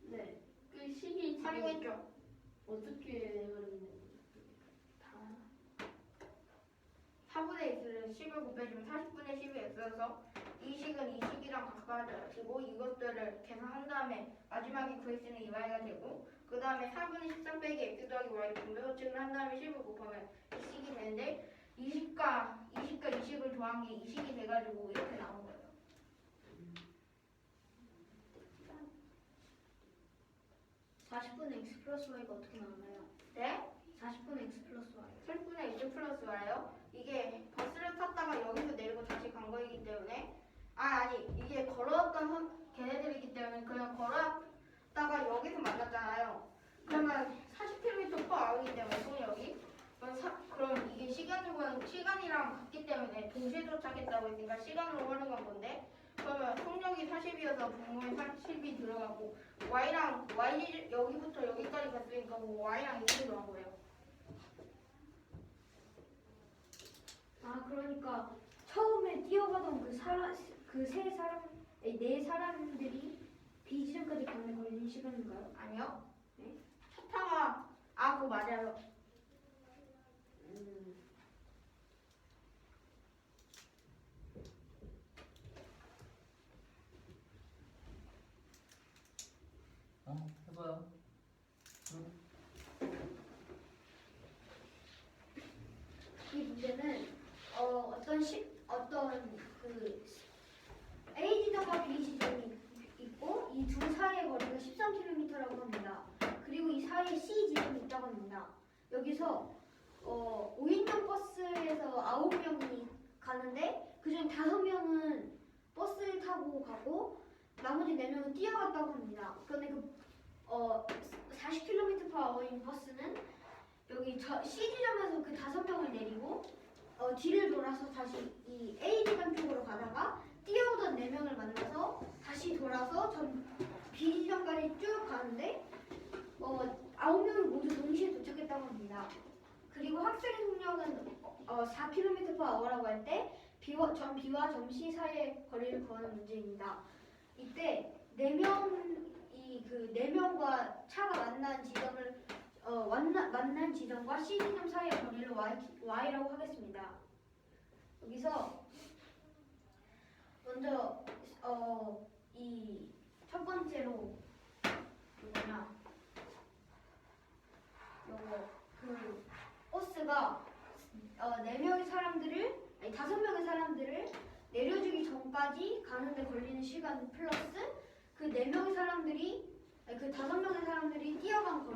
Speaker 1: 네. 그 식이 지금
Speaker 3: 활용했죠.
Speaker 1: 어떻게 활용했는지.
Speaker 3: 다 4분의 x를 10을 곱해주면 40분의 10이 x여서 이 식은 이 식이랑 가까워지고 이것들을 계산한 다음에 마지막에 구할 수 있는 2y가 되고 그 다음에 4분의 13 빼기 x 더하기 y 분배호칭을 한 다음에 10을 곱하면 이 식이 되는데 이 식과 이 식을 더한 게 이 식이 돼가지고 이렇게 나온 거예요.
Speaker 2: 40분의 x 플러스 y가 어떻게 나오나요?
Speaker 3: 네?
Speaker 2: 40분의 x 플러스 y
Speaker 3: 10분의 x 플러스 y요? 이게 버스를 탔다가 여기서 내리고 다시 간 거이기 때문에 아니 이게 걸어왔던 걔네들이기 때문에 그냥 걸어왔다가 여기서 만났잖아요. 그러면 40km/h이기 때문에 속력이 그럼 이게 시간이랑 같기 때문에 동시에 도착했다고 했으니까 시간으로 활용한 건데 그러면 속력이 40이어서 분모에 40이 들어가고 y랑 y 여기부터 여기까지 갔으니까 뭐 y랑 이렇게 들어간 거예요.
Speaker 2: 아 그러니까 처음에 뛰어가던 네 사람들이 B 지점까지 가는데 걸린 시간인가요?
Speaker 3: 아니요?
Speaker 2: 네?
Speaker 3: 차 타가 그거 맞아요.
Speaker 4: 해봐요.
Speaker 2: 이 문제는 어떤 그 A 지점과 B 지점이 있고 이 두 사이의 거리가 13km라고 합니다. 그리고 이 사이에 C 지점이 있다고 합니다. 여기서 5인용 버스에서 9명이 가는데 그중 5명은 버스를 타고 가고 나머지 4명은 뛰어갔다고 합니다. 그런데 40km/h인 버스는 여기 C 지점에서 그 5명을 내리고 뒤를 돌아서 다시 이 A 지점 쪽으로 가다가 뛰어오던 4명을 만나서 다시 돌아서 B 지점까지 쭉 가는데 9명이 모두 동시에 도착했다고 합니다. 그리고 학생의 속력은 4km/h라고 할 때 점 B와 점 C 사이의 거리를 구하는 문제입니다. 이때 4명과 차가 만난 지점을 만난 지점과 C 지점 사이의 거리를 y라고 하겠습니다. 여기서 먼저 이 첫 번째로 그 버스가 5명의 사람들을 내려주기 전까지 가는데 걸리는 시간 플러스 그 4명의 사람들이 그 5명의 사람들이 뛰어간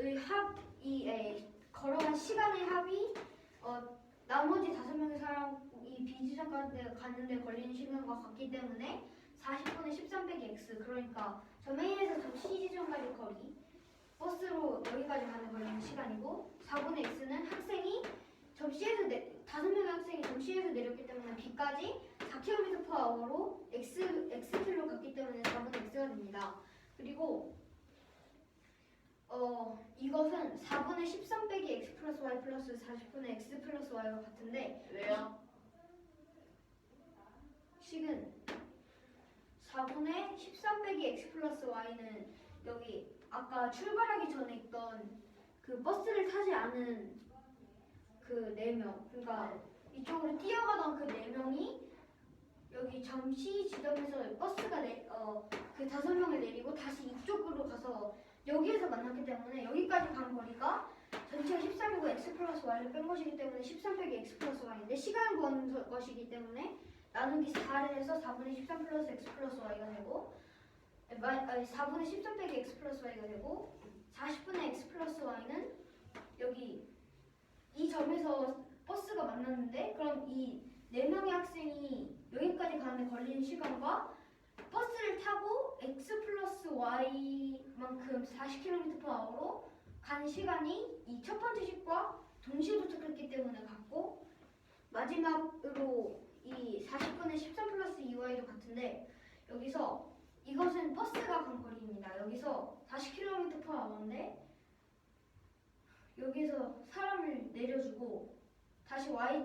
Speaker 2: 거리의 걸어간 시간의 합이 나머지 5명의 사람이 B 지점까지 가는데 걸리는 시간과 같기 때문에 40분의 13 빼기 x 그러니까 점 A에서 점 C 지점까지 거리 버스로 여기까지 가는 걸리는 시간이고 4분의 x는 학생이 점시에서 5명의 학생이 점시에서 내렸기 때문에 b까지 4km/h로 x킬로 갔기 때문에 4분의 x가 됩니다. 그리고 이것은 4분의 13 빼기 x 플러스 y 플러스 40분의 x 플러스 y와 같은데
Speaker 1: 왜요?
Speaker 2: 식은 4분의 13 빼기 x 플러스 y는 여기 아까 출발하기 전에 있던 그 버스를 타지 않은 그 4명 그러니까 이쪽으로 뛰어가던 그 4명이 여기 점시 지점에서 버스가 그 5명을 내리고 다시 이쪽으로 가서 여기에서 만났기 때문에 여기까지 간 거리가 전체가 13이고 x 플러스 y를 뺀 것이기 때문에 13 빼기 x 플러스 y인데 시간을 구하는 것이기 때문에 나누기 4를 해서 4분의 13 플러스 x 플러스 y가 되고 4분의 13 빼기 x 플러스 y가 되고 40분의 x 플러스 y는 여기 이 점에서 버스가 만났는데 그럼 이 4명의 학생이 여기까지 가는데 걸리는 시간과 버스를 타고 x 플러스 y만큼 40km/h로 간 시간이 이 첫 번째 식과 동시에 도착했기 때문에 같고 마지막으로 이 40분의 13 플러스 2y도 같은데 여기서 이것은 버스가 간 거리입니다. 여기서 40km/h인데 여기서 사람을 내려주고 다시 y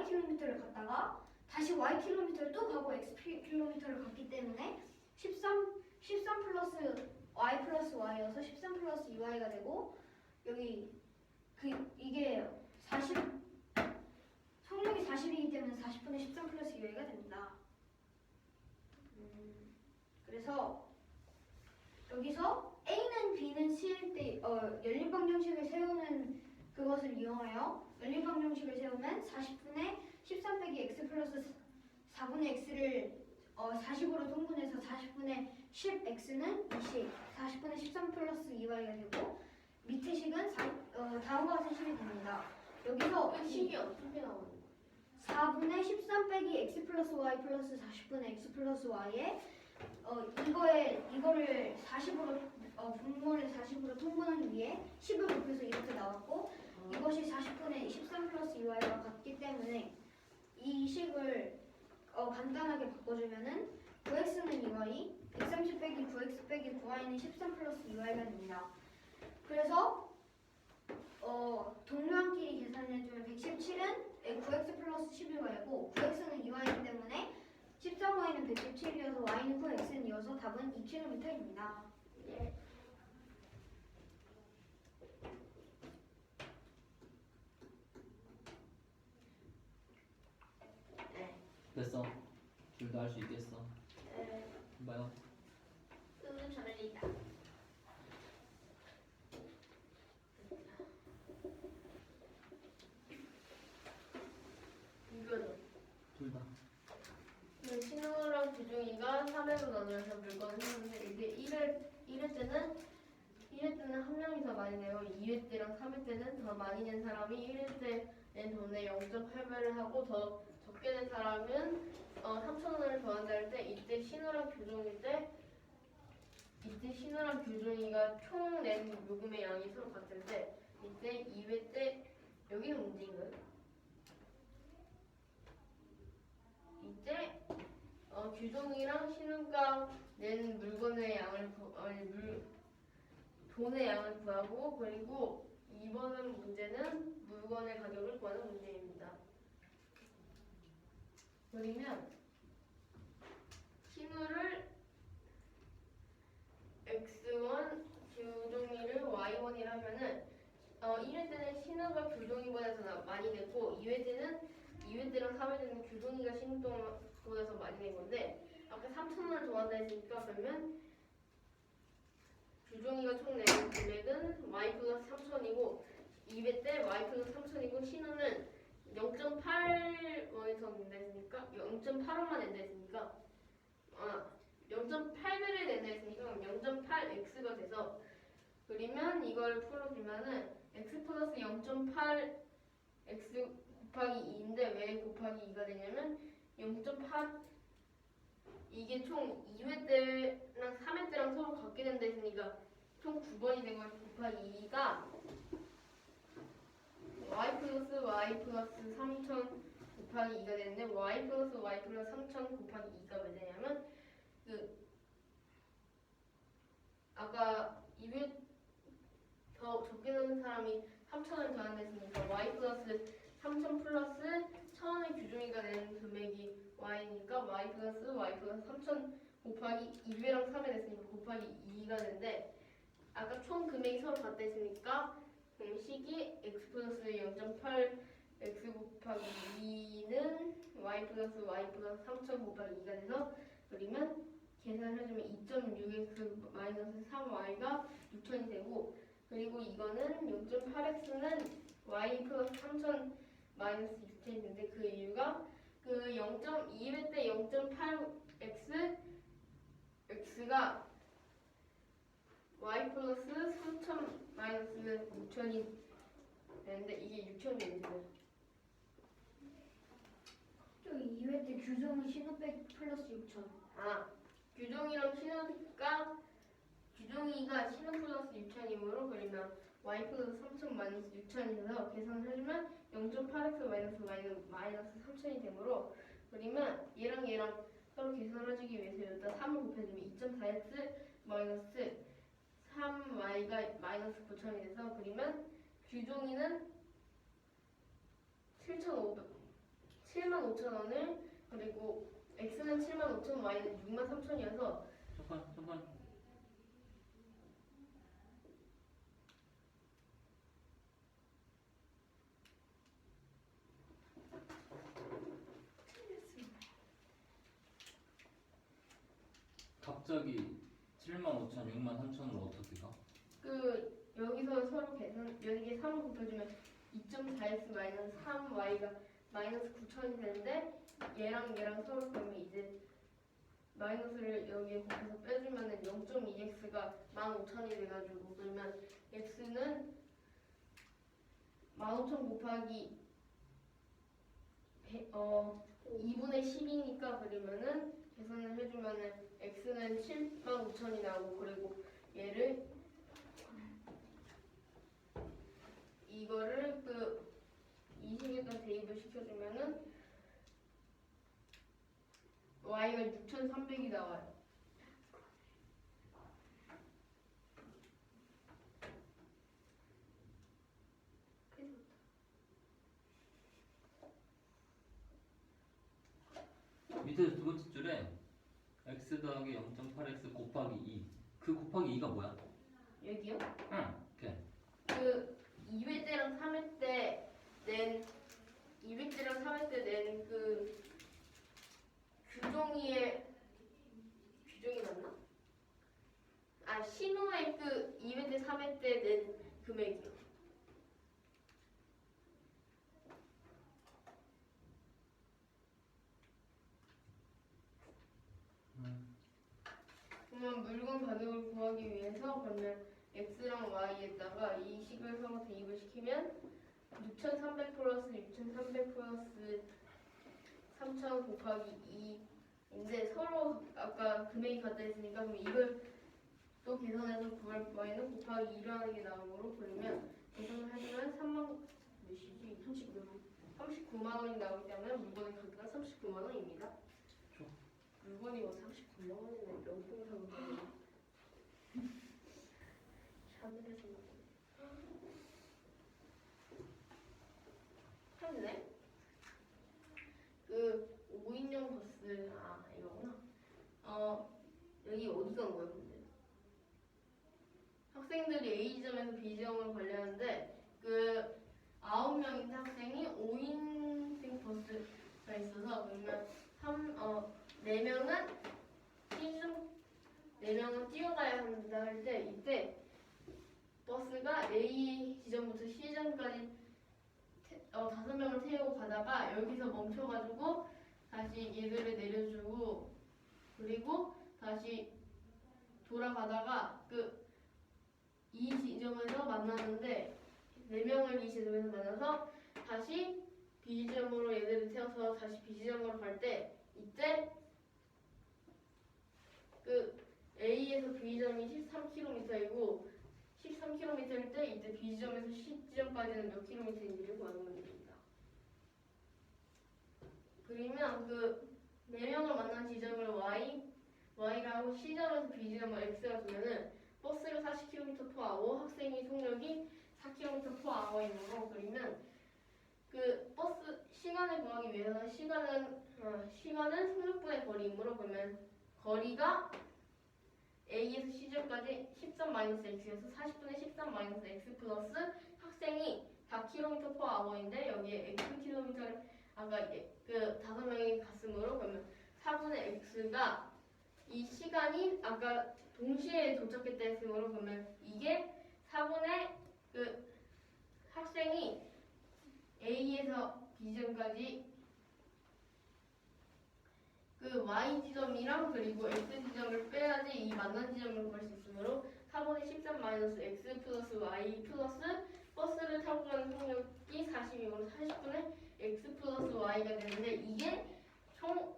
Speaker 2: 킬로미터를 갔다가 다시 y 킬로미터를 또 가고 x 킬로미터를 갔기 때문에 13 플러스 y 플러스 y여서 13 플러스 2y가 되고 여기 이게 40 속력이 40이기 때문에 40분의 13 플러스 2y가 됩니다. 그래서 여기서 A는 B는 C일 때 열린 방정식을 세우는 그것을 이용하여 열린 방정식을 세우면 40분의 13 빼기 x 플러스 4분의 x를 40으로 통분해서 40분의 10x는 20, 40분의 13 플러스 2y가 되고 밑에 식은 다음과 같은 식이 됩니다. 여기서
Speaker 1: 그 식이 어떻게 나오는 거예요?
Speaker 2: 4분의 13 빼기 x 플러스 y 플러스 40분의 x 플러스 y에 이거를 40으로 분모를 40으로 통분한 위에 10을 곱해서 이렇게 나왔고 이것이 40분의 13 플러스 2y와 같기 때문에 이 식을 간단하게 바꿔주면은 9x는 2y, 130 빼기 9x 빼기 9y는 13 플러스 2y가 됩니다. 그래서 동료한끼리 계산해주면 117은 9x 플러스 11y가 되고 9x는 2y이기 때문에 13y는 117이어서 y는 9x는 이어서 답은 2km입니다.
Speaker 1: 예.
Speaker 4: 됐어. 둘 다 할 수 있겠어. 봐요.
Speaker 1: 잘리다. 이거는
Speaker 4: 둘 다.
Speaker 1: 신우랑 규중이가 3회로 나누어서 물건을 했는데 이게 1회 때는 한 명이 더 많이 내고 2회 때랑 3회 때는 더 많이 낸 사람이 1회 때 낸 돈의 0.8배를 하고 더 적게 낸 사람은 3,000원을 더한다 할 때 이때 신우랑 규중이가 총 낸 요금의 양이 서로 같을 때 이때 2회 때 여기는 문제인가요? 이때 규종이랑 신우가 낸 물건의 양을 돈의 양을 구하고 그리고 이번 문제는 물건의 가격을 구하는 문제입니다. 그러면 신우를 x1, 규종이를 y1이라 하면은 1회 때는 신우가 규종이보다 더 많이 냈고 2회 때랑 3회 때는 규종이가 신우보다 더 많이 낸 건데 아까 3,000원을 더한다 했으니까 그러면 규종이가 총 내는 금액은 y 플러스 3,000이고 2회 때 y 플러스 3,000이고 신우는 0.8원이 더 낸다 했으니까 0.8원만 낸다 했으니까 0.8배를 낸다 했으니까 0.8x가 돼서 그러면 이걸 풀어주면은 x 플러스 0.8 x 곱하기 2인데 왜 곱하기 2가 되냐면 0.8 이게 총 2회 때랑 3회 때랑 서로 같게 된다 했으니까 총 9번이 된 걸 곱하기 2가 y 플러스 y 플러스 3000 곱하기 2가 되는데 y 플러스 y 플러스 3000 곱하기 2가 왜 되냐면 그 아까 200 더 적게 넣은 사람이 3000을 더한댔으니까 y 플러스 3000 플러스 1000의 규정이가 되는 금액이 y니까 y 플러스 y 플러스 3000 곱하기 2배랑 3에 됐으니까 곱하기 2가 되는데 아까 총 금액이 서로 같다 했으니까 공식이 x 플러스 0.8 x 곱하기 2는 y 플러스 y 플러스 3000 곱하기 2가 돼서 그러면 계산을 해주면 2.6x 마이너스 3y가 6000이 되고 그리고 이거는 0.8x는 y 플러스 3000 마이너스 6000이 되는데 그 이유가 그 0.2배 때 0.8x x가 y 플러스 3000 마이너스 6000이 되는데 이게 6000이 되는데
Speaker 2: 저 2회 때 규정은 신호백 플러스 6천.
Speaker 1: 아 규정이랑 신호가 규정이가 신호 플러스 6000이므로 그러면 y 플러스 3000 마이너스 6000이 돼서 계산을 해주면 0.8x 마이너스 3000이 되므로 그러면 얘랑 서로 계산해주기 위해서 여기다 3을 곱해주면 2.4x 마이너스 3y가 마이너스 9000이 돼서 그러면 규정이는 75,000원을 그리고 x는 75,000 y는 63,000이어서
Speaker 4: 잠깐. 갑자기 75,000, 63,000으로 어떻게 가?
Speaker 1: 그 여기서 서로 계산 여기에 3을 곱해주면 2.4x 마이너스 3y가 마이너스 9,000이 되는데 얘랑 서로 그러면 이제 마이너스를 여기에 곱해서 빼주면은 0.2x가 15,000이 돼가지고 그러면 x는 15,000 곱하기 2분의 10이니까 그러면은 계산을 해주면은 x는 75,000이 나오고 그리고 얘를 이거를 그 20에다 대입을 시켜주면은 y가 6,300이 나와요.
Speaker 4: 밑에 두 번째 줄에 x 더하기 0.8x 곱하기 2. 그 곱하기 2가 뭐야?
Speaker 1: 여기요?
Speaker 4: 응. 오케이.
Speaker 1: 그 2회 때랑 3회 때낸 2회 때랑 3회 때 낸 그 규정이 맞나? 아 신호의 그 2회 때 3회 때 낸 금액이요. 그러면 물건 가격을 구하기 위해서 그러면 x랑 y에다가 이 식을 서로 대입을 시키면 6,300 플러스 6,300 플러스 3,000 곱하기 2인데 서로 아까 금액이 같다 했으니까 그럼 이걸 또 계산해서 구할 바에는 곱하기 2를 하는 게 나오므로 그러면 계산을 해주면 39만 원이 나오기 때문에 물건의 가격은 39만 원입니다. 물건이 뭐 39만 원이면 명품 사는 거예요. 샤넬에서 했네. 그 5인용 버스 이거구나. 여기 어디 간 거예요, 근데? 학생들이 A 지점에서 B 지점을 가려는데 그 9명인 학생이 5인승 버스가 있어서 그러면 4명은 뛰어가야 한다 할 때 이때 버스가 A 지점부터 C 지점까지 5명을 태우고 가다가 여기서 멈춰가지고 다시 얘들을 내려주고 그리고 다시 돌아가다가 그 이 지점에서 만나는데 4명을 이 지점에서 만나서 다시 B 지점으로 얘들을 태워서 다시 B 지점으로 갈 때 이때 그 A에서 B점이 13km이고 13km일 때 이제 B지점에서 C지점까지는 몇 킬로미터인지를 구하는 문제입니다. 그러면 그 4명을 만난 지점을 Y라고 C점에서 B지점을 X라 두면은 버스가 40km/h, 학생의 속력이 4km/h이므로 그리면 그 버스 시간을 구하기 위해서 시간은 속력분의 거리이므로 그러면 거리가 A에서 C점까지 13-x여서 40분의 13-x 플러스 학생이 4km/h인데 여기에 xkm를 아까 그 5명이 갔으므로 그러면 4분의 x가 이 시간이 아까 동시에 도착했다 했으므로 그러면 이게 4분의 그 학생이 A에서 B점까지 그 Y 지점이랑 그리고 X 지점을 빼야지 이 만난 지점을 구할 수 있으므로 4분의 13-x 플러스 Y 플러스 버스를 타고 가는 속력이 40이므로 40분의 x 플러스 y가 되는데 이게 총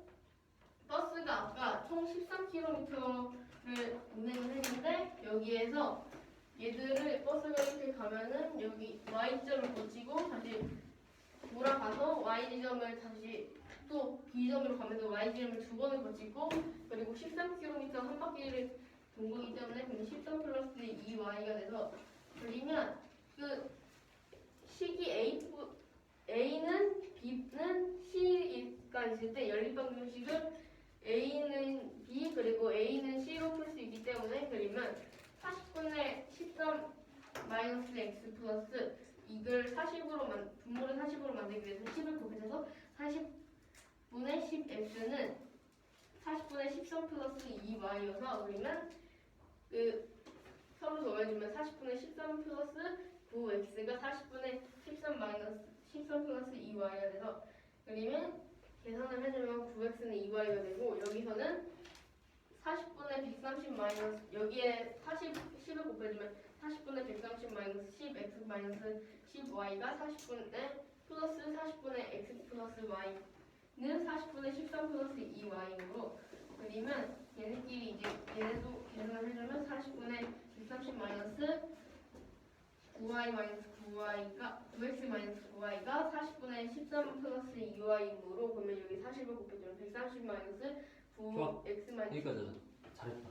Speaker 1: 버스가 아까 총 13km를 운행을 했는데 여기에서 얘들을 버스가 이렇게 가면은 여기 Y지점을 거치고 다시 돌아가서 Y지점을 다시 또 B점으로 가면서 Y지점을 2번을 거치고 그리고 13km 한 바퀴를 돈 거기 때문에 그럼 13 플러스 2Y가 돼서 그리면 그 식이 A는 B는 C가 있을 때 연립방정식을 A는 B 그리고 A는 C로 풀 수 있기 때문에 그리면 40분의 13-x 플러스 이걸 40으로 분모를 40으로 만들기 위해서 10을 곱해서 40분의 10x는 40분의 13 플러스 2y여서 그러면 그 서로 더해주면 40분의 13 플러스 9x가 40분의 13 플러스 2y가 돼서 그러면 계산을 해주면 9x는 2y가 되고 여기서는 40분의 130 마이너스 여기에 10을 곱해주면 40분의 130 마이너스 10x 마이너스 10y가 40분의 플러스 40분의 x 플러스 y는 40분의 13 플러스 2y로 그리면 얘네끼리 이제 얘네도 계산을 해주면 40분의 130 마이너스 9y 마이너스 9y가 9x 마이너스 9y가 40분의 13 플러스 2y이므로 그러면 여기 40을 곱해주면 130 마이너스 9x 마이너스
Speaker 4: 여기까지 잘했다.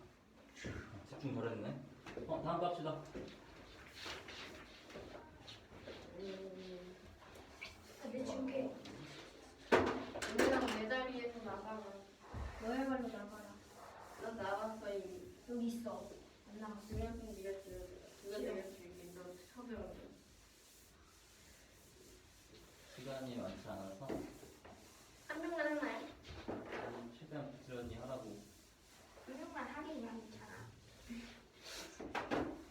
Speaker 4: 집중 잘했네. 다음 갑시다.
Speaker 2: 내 중계
Speaker 1: 오늘은 내 자리에서 나가면
Speaker 2: 너의 발로 나가라.
Speaker 1: 난 나갔어 이미
Speaker 2: 여기 있어. 안 나갔어.
Speaker 1: 중요한 건 네가 들어야 돼 누가 되겠지 너 쳐들어
Speaker 4: 시간이 많지 않아서
Speaker 1: 한 명만 했나요?
Speaker 4: 최대한 부지런히 하라고.
Speaker 2: 그 명만 하긴 괜찮아.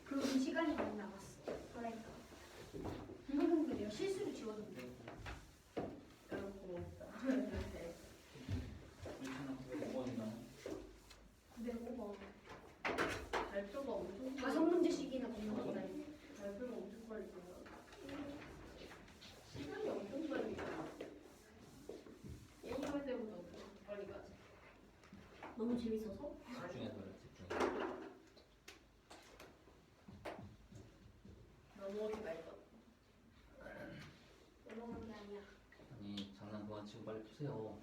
Speaker 2: 그 시간이 많이 남았어. 그러니까. 이만큼 내가 실수로 지웠는데.
Speaker 1: 여러분 고맙다
Speaker 4: 2,900원이나
Speaker 2: 905번.
Speaker 1: 발표가 엄청
Speaker 2: 5문제씩이나 공부
Speaker 1: 발표가 엄청 빨리 끝나 시간이 엄청 빨리 가 게임할 때보다 엄청 빨리 가지
Speaker 2: 너무 재밌어서?
Speaker 4: 집중해서 그래. 집중.
Speaker 1: 넘어오지 말것
Speaker 2: 넘어간 게 아니야.
Speaker 4: 아니 장난 그만 치고 빨리 푸세요.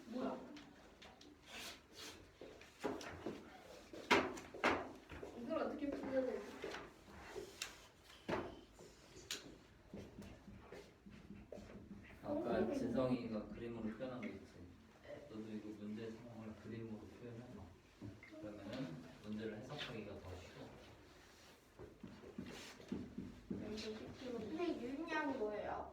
Speaker 1: 뭐야? 이걸 어떻게 풀려야 되지?
Speaker 4: 아까 지성이가 그림으로 표현한 거 있지. 너도 이거 문제 상황을 그림으로 표현해봐. 그러면은 문제를 해석하기가 더 쉬워.
Speaker 3: 근데 윤양이 뭐예요?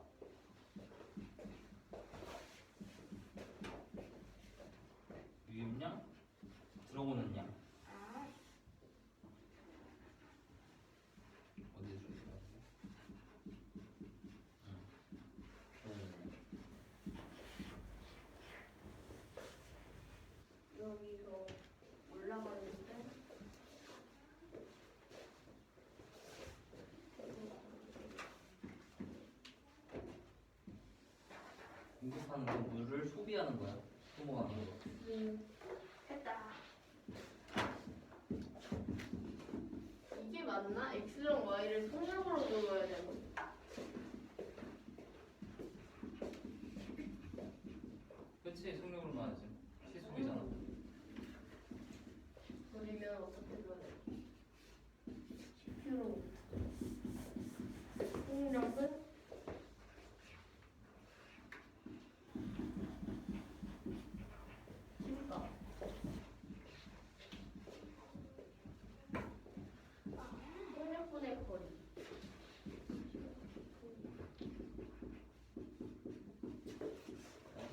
Speaker 4: 유입량? 들어오는 양.
Speaker 3: 아,
Speaker 4: 어디에 들어있어?
Speaker 1: 여기서 올라가는데
Speaker 4: 공급하는 그 물을 소비하는 거야. 소모하는 거.
Speaker 3: 했다.
Speaker 1: 이게 맞나? x랑 y를 속력으로 적어야 되는 거.
Speaker 4: 그치, 속력으로 말하지. 시속이잖아.
Speaker 1: 그러면 어떻게 써야 돼? 10km. 속력은 쉽다. 속력분의 거리.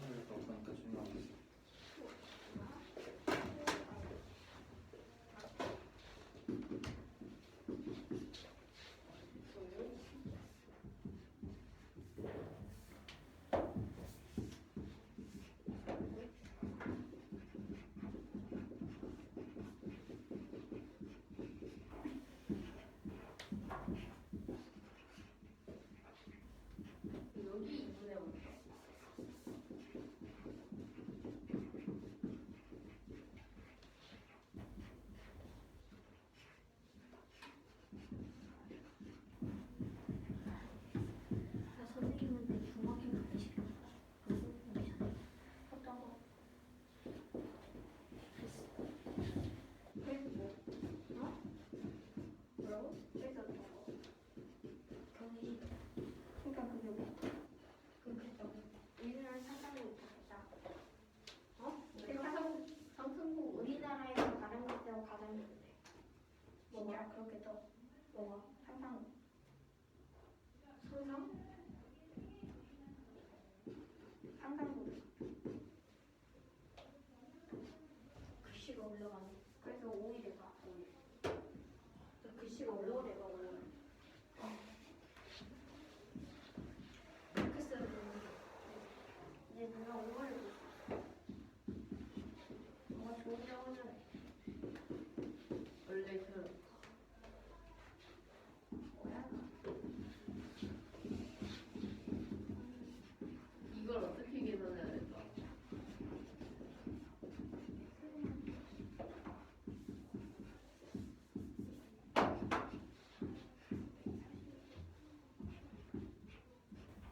Speaker 4: 오늘 또 그러니까 중요하겠어.
Speaker 1: 여기 2분의 5.
Speaker 2: 선생님한테 중학교 가기 싫어.
Speaker 3: 어떤 거?
Speaker 2: 그래서 뭐?
Speaker 3: 뭐라고? 그래서 어떤 거?
Speaker 2: 경기
Speaker 3: 그러니까 그게 뭐?
Speaker 2: 그럼 그랬다고.
Speaker 3: 우리나라 상상도 못하겠다.
Speaker 2: 어?
Speaker 1: 상승부
Speaker 3: 우리나라에서 가장 비싸고 가장 좋은데.
Speaker 2: 뭐가?
Speaker 3: 진짜 그렇게 떠.
Speaker 2: 뭐가?
Speaker 3: 상상.
Speaker 2: 소상?
Speaker 3: 상상도.
Speaker 2: 글씨가 올라가네.
Speaker 3: 그래서 5일에 가. 5일.
Speaker 2: 나 글씨가 올라가.
Speaker 3: 5월에 가. 5월.
Speaker 2: 이렇게 써야 되는데.
Speaker 3: 이제 누가 5월에 볼 수 있어. 뭔가 좋은 영어잖아.
Speaker 1: 원래 그
Speaker 3: 뭐야?
Speaker 1: 이걸 어떻게 계산해야 될까?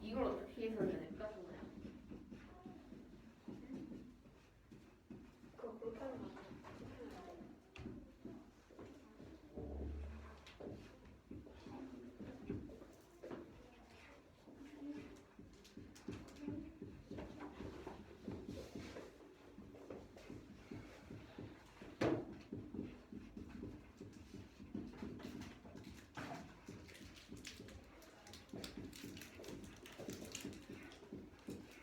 Speaker 1: 이걸 어떻게 계산해야 될까, 정말?
Speaker 3: 그거 그렇게 하는 거야.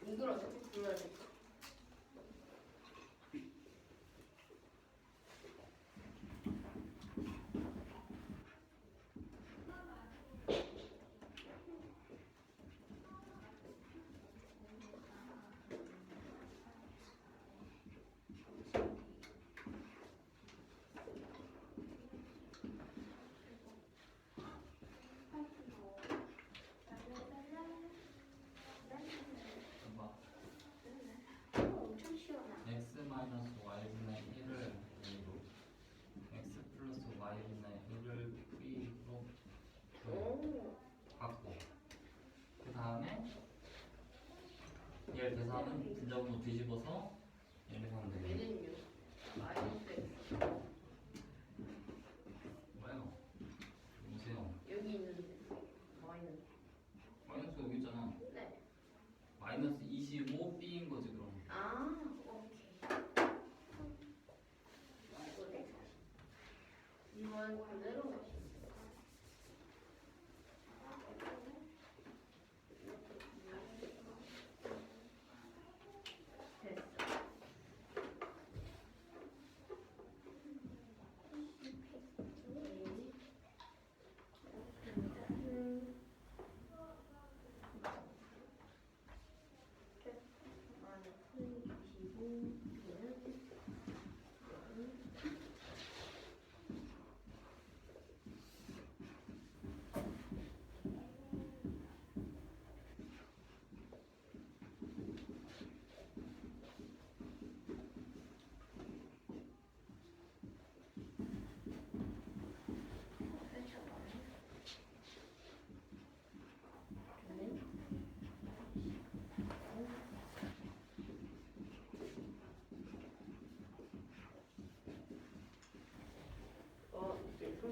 Speaker 1: 이걸 어떻게 불러야 될까?
Speaker 4: 봐봐.
Speaker 3: 엄청 시원하.
Speaker 4: x 마이너스 y분의 1을 A로 x 플러스 y분의 1을 B로
Speaker 1: 오,
Speaker 4: 갖고 그 다음에 얘를 계산은 분자분모 뒤집어서 얘를 하면 되겠네.
Speaker 1: 얘는요? 마이너스 x.
Speaker 4: 뭐예요? 보세요.
Speaker 1: 여기 있는데 마이너스.
Speaker 4: 마이너스 여기 있잖아.
Speaker 1: 네.
Speaker 4: 마이너스 25 B인 거지 그럼.
Speaker 1: 아, 오케이. 이번 그대로 가시. 됐어.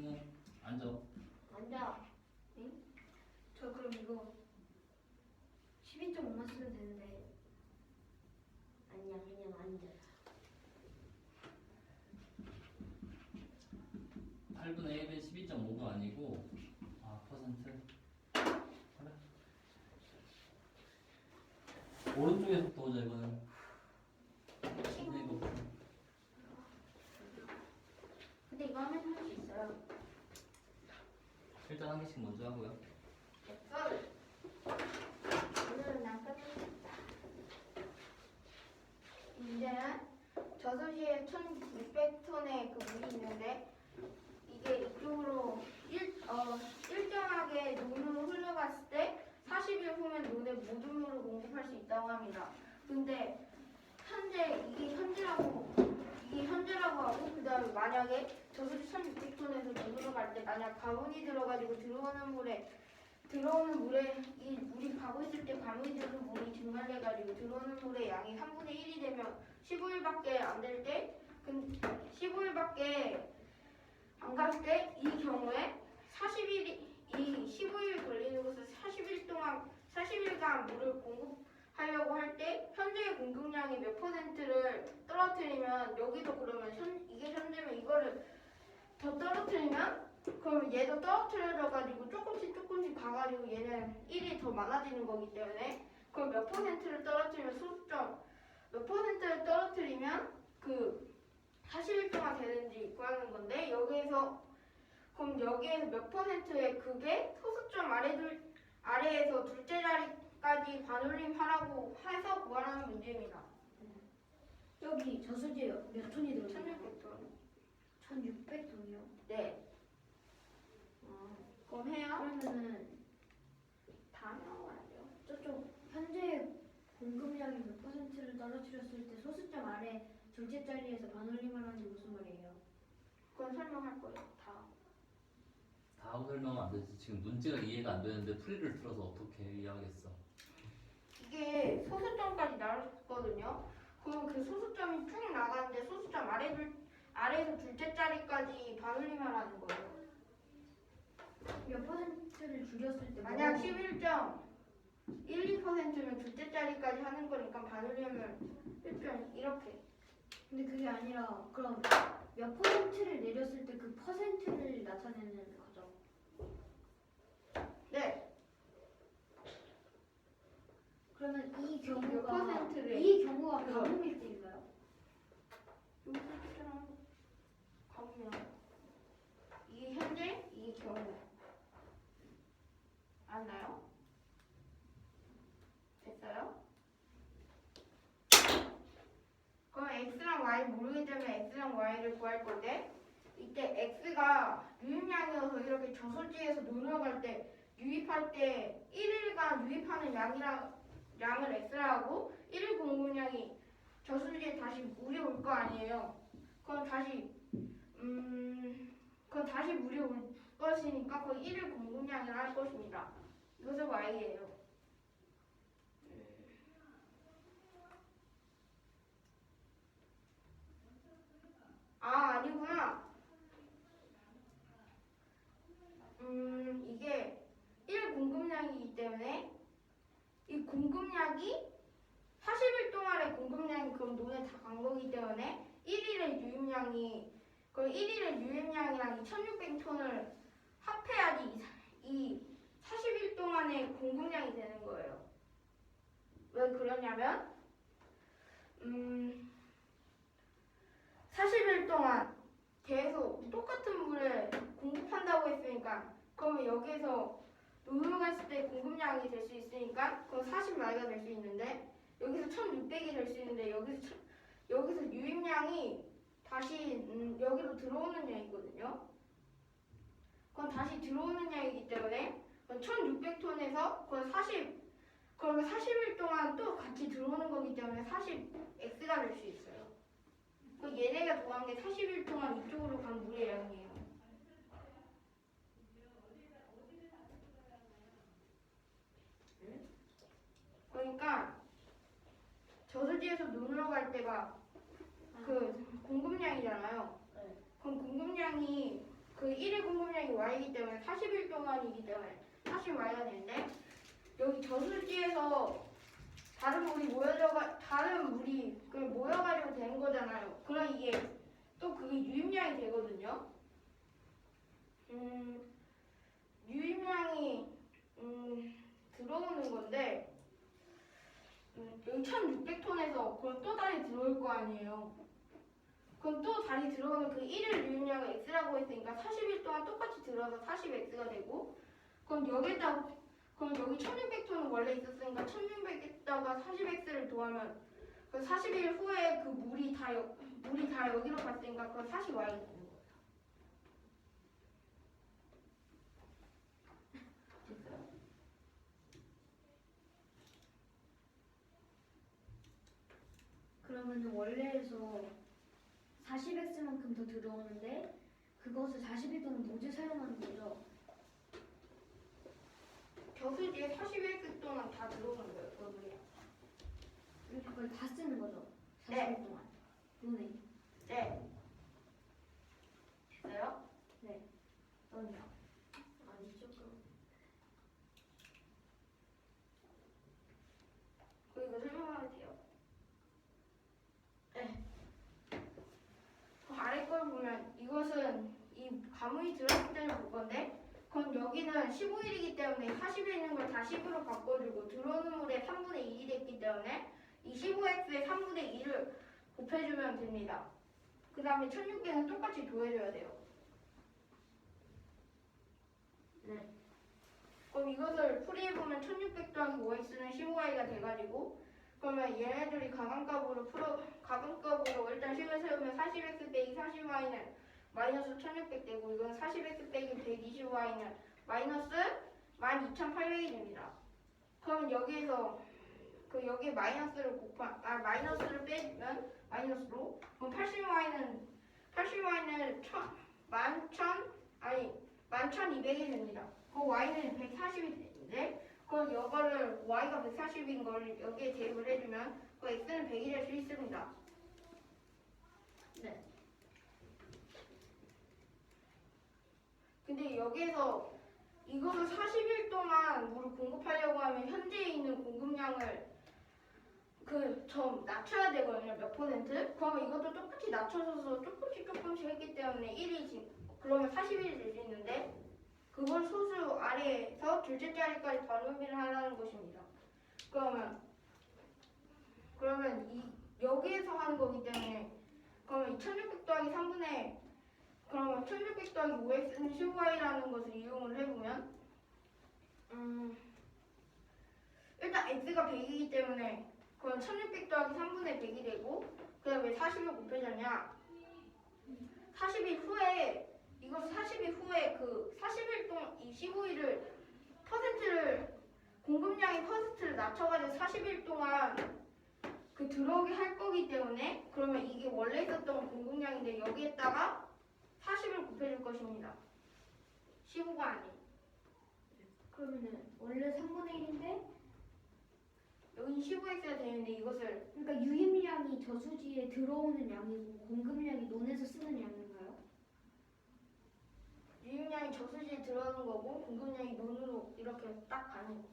Speaker 4: T는 앉아.
Speaker 1: 앉아.
Speaker 2: 저 그럼 이거 12.5만 쓰면 되는데.
Speaker 1: 아니야, 그냥 앉아.
Speaker 4: 8분의 1은 12.5가 아니고 퍼센트. 그래. 오른쪽에서부터 오자 이거는. 이거
Speaker 1: 근데 이거 하면 할 수 있어요.
Speaker 4: 일단 한 개씩 먼저 하고요.
Speaker 3: 오늘은 난 끝냈다. 이제는 저수지에 1600톤의 그 물이 있는데 이게 이쪽으로 일정하게 논으로 흘러갔을 때 40일 후면 논에 모든 물을 공급할 수 있다고 합니다. 근데 현재 이게 현재라고 하고 그다음에 만약에 저수지 1600톤에서 논으로 갈 때 만약 가뭄이 들어가지고 들어오는 물에 이 물이 가고 있을 때 가뭄이 들어서 물이 증발해가지고 들어오는 물의 양이 3분의 1이 되면 15일밖에 안 될 때 15일밖에 안 갔을 때 이 경우에 15일 걸리는 것을 40일간 물을 공급하려고 할 때 현재의 공급량이 몇 퍼센트를 떨어뜨리면 여기도 그러면 이게 현재면 이거를 더 떨어뜨리면 그럼 얘도 떨어뜨려져가지고 조금씩 가가지고 얘는 1이 더 많아지는 거기 때문에 그럼 몇 퍼센트를 떨어뜨리면 소수점 몇 퍼센트를 떨어뜨리면 그 40일 동안 되는지 구하는 건데 그럼 여기에서 몇 퍼센트의 그게 소수점 아래에서 둘째 자리까지 반올림하라고 해서 구하라는 문제입니다.
Speaker 2: 여기 저수지에 몇 톤이 들어있나요?
Speaker 3: 1600톤.
Speaker 2: 1600톤이요?
Speaker 3: 네. 그럼 해요?
Speaker 2: 그러면은
Speaker 3: 다 나와요.
Speaker 2: 저쪽 현재 공급량이 몇 퍼센트를 떨어뜨렸을 때 소수점 아래 둘째 자리에서 반올림을 하는 게 무슨 말이에요?
Speaker 3: 그건 설명할 거예요. 다.
Speaker 4: 다 하고 설명하면 안 되지. 지금 문제가 이해가 안 되는데 풀이를 틀어서 어떻게 이해하겠어.
Speaker 3: 이게 소수점까지 나왔거든요. 그럼 그 소수점이 쭉 나가는데 소수점 아래에서 둘째 자리까지 반올림하라는 거예요.
Speaker 2: 몇 퍼센트를 줄였을 때
Speaker 3: 만약
Speaker 2: 뭐-
Speaker 3: 11.12%면 둘째 자리까지 하는 거니까 반올림을 1점 이렇게.
Speaker 2: 근데 그게 아니라 그럼 몇 퍼센트를 내렸을 때 그 퍼센트를 나타내는 거죠.
Speaker 3: 네.
Speaker 2: 그러면 이
Speaker 3: 몇
Speaker 2: 경우가
Speaker 3: 퍼센트를?
Speaker 2: 이 경우가
Speaker 3: 그거.
Speaker 2: 가뭄일 때인가요?
Speaker 3: 요거처럼 가보면 이게 현재 이게 경우. 맞나요? 됐어요? 그럼 x랑 y 모르기 때문에 x랑 y를 구할 건데 이때 x가 유입량이어서 이렇게 저수지에서 놀러 갈 때 유입할 때 1일간 유입하는 양을 x라 하고 1일 공급량이 저수지에 다시 물이 올 거 아니에요. 그럼 다시 물이 올 것이니까 거의 1일 공급량이라 할 것입니다. 이것은 y예요. 아니구나. 이게 1 공급량이기 때문에 이 공급량이 40일 동안의 공급량이 그럼 논에 다 간 거기 때문에 1일의 유입량이랑 이 1600톤을 합해야지 이 40일 동안의 공급량이 되는 거예요. 왜 그러냐면 40일 동안 계속 똑같은 물을 공급한다고 했으니까 그러면 여기에서 논으로 갔을 때 공급량이 될 수 있으니까 그럼 40마리가 될 수 있는데 여기서 1600이 될 수 있는데 여기서 유입량이 다시 여기로 들어오는 양이거든요. 그건 다시 들어오는 양이기 때문에 1600톤에서 그러면 40일 동안 또 같이 들어오는 거기 때문에 40x가 될 수 있어요. 그 얘네가 좋아한 게 40일 동안 이쪽으로 간 물의 양이에요. 그러니까 저수지에서 논으로 갈 때가 그 공급량이잖아요.
Speaker 1: 네.
Speaker 3: 그럼 공급량이 그 1의 공급량이 y이기 때문에 40일 동안이기 때문에 40y가 되는데 여기 저수지에서 다른 물이 모여가지고 되는 거잖아요. 그럼 이게 또 그게 유입량이 되거든요. 유입량이 들어오는 건데 여기 1600톤에서 그럼 또 다시 들어올 거 아니에요. 그럼 또 다시 들어오는 그 1일 유입량을 x라고 했으니까 40일 동안 똑같이 들어와서 40x가 되고 그럼 여기 1600톤은 원래 있었으니까 1600에다가 40x를 더하면 그 40일 후에 그 물이 다 여기로 갔으니까 그 40y가 되는 거예요. 됐어요?
Speaker 2: 그러면 원래에서 40x만큼 더 들어오는데 그것을 40일 동안 모두 사용하는 거죠.
Speaker 3: 저수지에 40x 동안 다 들어오는 거예요. 그 물이.
Speaker 2: 이렇게 그걸 다 쓰는 거죠. 40일
Speaker 3: 네.
Speaker 2: 동안. 눈에.
Speaker 3: 네. 됐어요?
Speaker 2: 네. 그럼요.
Speaker 1: 아니 조금
Speaker 3: 그리고 설명하면 돼요. 네. 그 아래 걸 보면 이것은 이 가물이 들어있을 때는 볼 건데 그럼 여기는 15일이기 때문에 40일 있는 걸 다 10으로 바꿔주고 들어오는 물의 3분의 1이 됐기 때문에 이 15x의 3분의 1을 곱해주면 됩니다. 그 다음에 1600은 똑같이 더해줘야 돼요.
Speaker 1: 네.
Speaker 3: 그럼 이것을 풀이해보면 1600 더하기 5x는 15y가 돼가지고 그러면 얘네들이 가분값으로 일단 식을 세우면 40x 빼기 40y는 마이너스 1600 되고 이건 40x 빼기 120y는 마이너스 12800이 됩니다. 그럼 여기에서 여기에 마이너스를 빼주면 마이너스로 그럼 80y는 11,200이 됩니다. 그 y는 140이 되는데 그럼 이거를 y가 140인 걸 여기에 대입을 해주면 그 x는 100이 될 수 있습니다.
Speaker 1: 네.
Speaker 3: 근데 여기에서 이거를 40일 동안 물을 공급하려고 하면 현재 있는 공급량을 좀 낮춰야 되거든요. 몇 퍼센트? 그러면 이것도 똑같이 낮춰서 조금씩 했기 때문에 1이 그러면 40일이 될 수 있는데 그걸 소수 아래에서 둘째 자리까지 반음비를 하라는 것입니다. 그러면 여기에서 하는 거기 때문에 그러면 1600 더하기 3분의 그러면 1600 더하기 5x는 15y라는 것을 이용을 해보면 일단 x가 100이기 때문에 그럼 1600 더하기 3분의 100이 되고 그 다음에 40을 곱해졌냐 40일 후에 이거 40일 후에 그 40일 동안 이 15일을 공급량의 퍼센트를 낮춰가지고 40일 동안 들어오게 할 거기 때문에 그러면 이게 원래 있었던 공급량인데 여기에다가 40을 곱해줄 것입니다. 15가 아닌.
Speaker 2: 그러면은 원래 3분의 1인데
Speaker 3: 여기 15x가 되는데 이것을
Speaker 2: 그러니까 유입량이 저수지에 들어오는 양이고 공급량이 논에서 쓰는 양인가요?
Speaker 3: 유입량이 저수지에 들어오는 거고 공급량이 논으로 이렇게 딱 가는 거.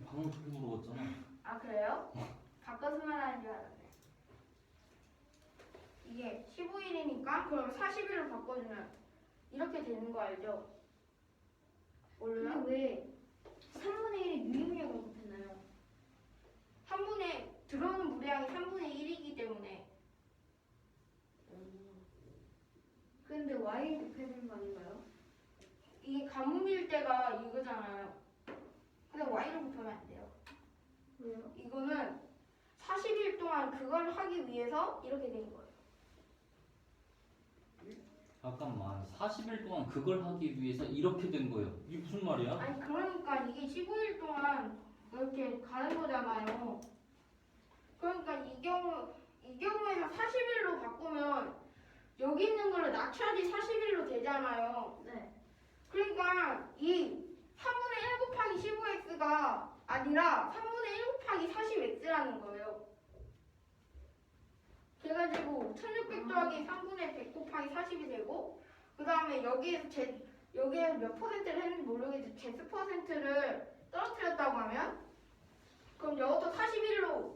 Speaker 4: 방금 그렇게 물어봤잖아.
Speaker 3: 아 그래요? 바꿔서 말하는 줄 알았네. 이게 15일이니까 그럼 40일로 바꿔주면 이렇게 되는 거 알죠? 몰라요?
Speaker 2: 근데 왜 3분의 1의 유입량을 곱했나요?
Speaker 3: 들어오는 물량이 3분의 1이기 때문에
Speaker 2: 근데 y를 곱해주는 거 아닌가요?
Speaker 3: 이게 가뭄일 때가 이거잖아요. 근데 y를 곱하면 안 돼요.
Speaker 2: 왜요?
Speaker 3: 이거는 40일 동안 그걸 하기 위해서 이렇게 된 거예요.
Speaker 4: 잠깐만, 40일 동안 그걸 하기 위해서 이렇게 된 거예요. 이게 무슨 말이야?
Speaker 3: 아니 그러니까 이게 15일 동안 이렇게 가는 거잖아요. 그러니까 이 경우에서 40일로 바꾸면 여기 있는 거를 낮춰야지 40일로 되잖아요.
Speaker 2: 네.
Speaker 3: 그러니까 이 3분의 1 곱하기 15x가 아니라 3분의 1 곱하기 40x라는 거예요. 그래가지고 1600 더하기 3분의 100 곱하기 40이 되고 그 그 다음에 여기에 몇 퍼센트를 했는지 모르겠는데 Z%를 떨어뜨렸다고 하면 그럼 이것도 41로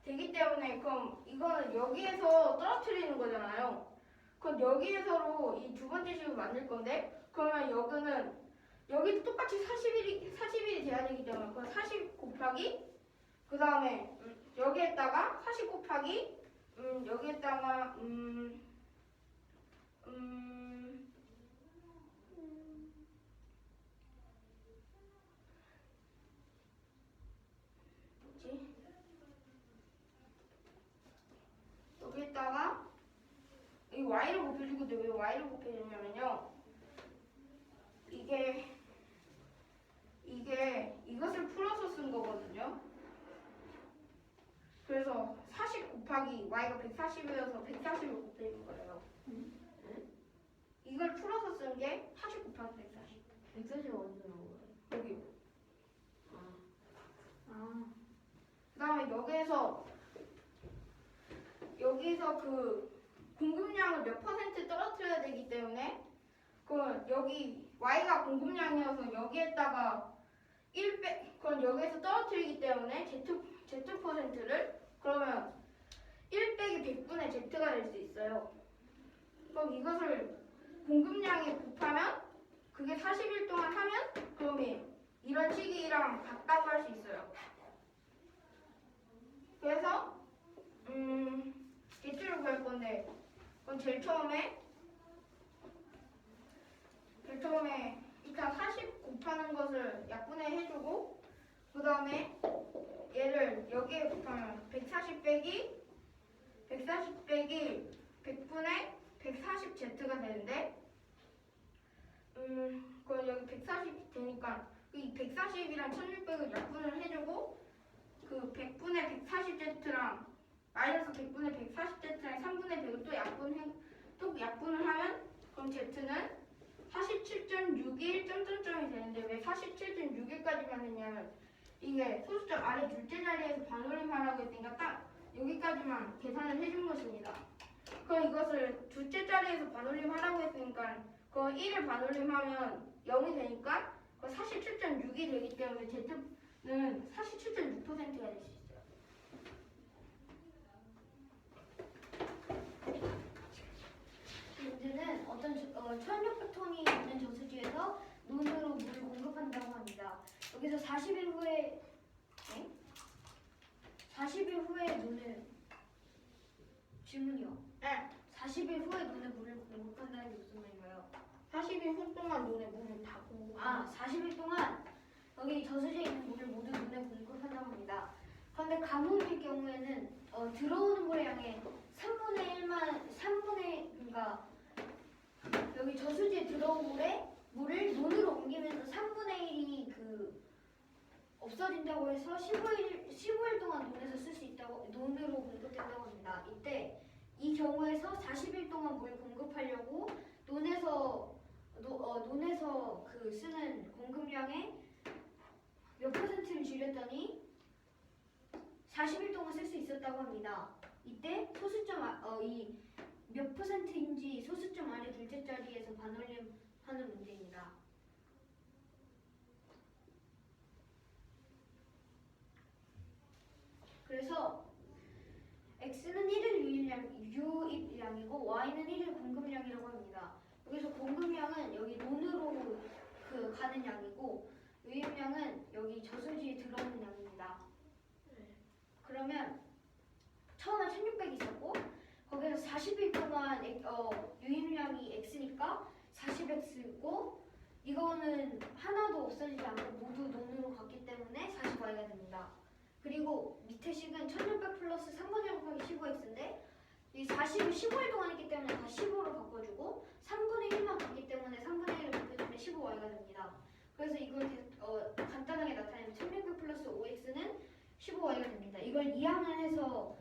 Speaker 3: 되기 때문에 그럼 이거는 여기에서 떨어뜨리는 거잖아요. 그럼 여기에서로 이 두 번째 식을 만들 건데 그러면 여기도 똑같이 40일이 돼야 되기 때문에 그럼 40 곱하기 그 다음에 여기에다가 40 곱하기 여기에다가 뭐지? 여기에다가 이 y를 곱해주고 왜 y를 곱해주냐면요. 이것을 풀어서 쓴 거거든요. 그래서 40 곱하기 y가 140이어서 140을 곱해준 거예요. 이걸 풀어서 쓴 게 40 곱하기 140.
Speaker 1: 140 어디서 나온 거예요?
Speaker 3: 여기요.
Speaker 1: 아.
Speaker 3: 그 다음에 여기서 그 공급량을 몇 퍼센트 떨어뜨려야 되기 때문에 여기 y가 공급량이어서 여기에다가 1 그럼 여기에서 떨어뜨리기 때문에 Z%를 그러면 1 빼기 100분의 Z가 될 수 있어요. 그럼 이것을 공급량에 곱하면 그게 40일 동안 하면 그러면 이런 식이랑 같다고 할 수 있어요. 그래서 Z를 구할 건데 그럼 제일 처음에 일단 40 곱하는 것을 약분해 해주고 그 다음에 얘를 여기에 곱하면 140 빼기 100분의 140Z가 되는데 그럼 여기 140 되니까 이 140이랑 1600을 약분을 해주고 그 100분의 140Z랑 마이너스 100분의 140Z랑 3분의 100을 또 약분을 하면 그럼 Z는 47.61 점점점이 되는데 왜 47.61까지만 했냐면 이게 소수점 아래 둘째 자리에서 반올림하라고 했으니까 딱 여기까지만 계산을 해준 것입니다. 그럼 이것을 둘째 자리에서 반올림하라고 했으니까 그 1을 반올림하면 0이 되니까 47.6이 되기 때문에 Z는 47.6%가 될 수 있어요.
Speaker 2: 문제는 어떤 1600톤이 있는 저수지에서 논으로 물을 공급한다고 합니다. 여기서 40일 후에 논을 질문이요.
Speaker 3: 네.
Speaker 2: 40일 후에 논에 물을 공급한다는 게 무슨 말인가요?
Speaker 3: 40일 후 동안 논에 물을 다 공급합니다.
Speaker 2: 40일 동안 여기 저수지에 있는 물을 모두 논에 공급한다고 합니다. 그런데 가뭄일 경우에는 들어오는 물의 양의 3분의 여기 저수지에 들어온 물을 논으로 옮기면서 3분의 1이 없어진다고 해서 15일 동안 논에서 쓸 수 있다고 논으로 공급된다고 합니다. 이때 이 경우에서 40일 동안 물 공급하려고 논에서 쓰는 공급량의 몇 퍼센트를 줄였더니 40일 동안 쓸 수 있었다고 합니다. 이때 이 몇 퍼센트인지 소수점 아래 둘째 자리에서 반올림하는 문제입니다. 그래서 x는 1일 유입량이고 y는 1일 공급량이라고 합니다. 여기서 공급량은 여기 논으로 가는 양이고 유입량은 여기 저수지에 들어오는 양입니다. 그러면 처음에 1600이 있었고 거기서 40일 동안 유입량이 x니까 40x고 이거는 하나도 없어지지 않고 모두 논으로 갔기 때문에 40y가 됩니다. 그리고 밑에 식은 1600 플러스 3분의 1 곱하기 15x인데 이 40을 15일 동안 했기 때문에 다 15로 바꿔주고 3분의 1만 갔기 때문에 3분의 1을 곱해주면 15y가 됩니다. 그래서 이걸 간단하게 나타내면 1600 플러스 5x는 15y가 됩니다. 이걸 이항을 해서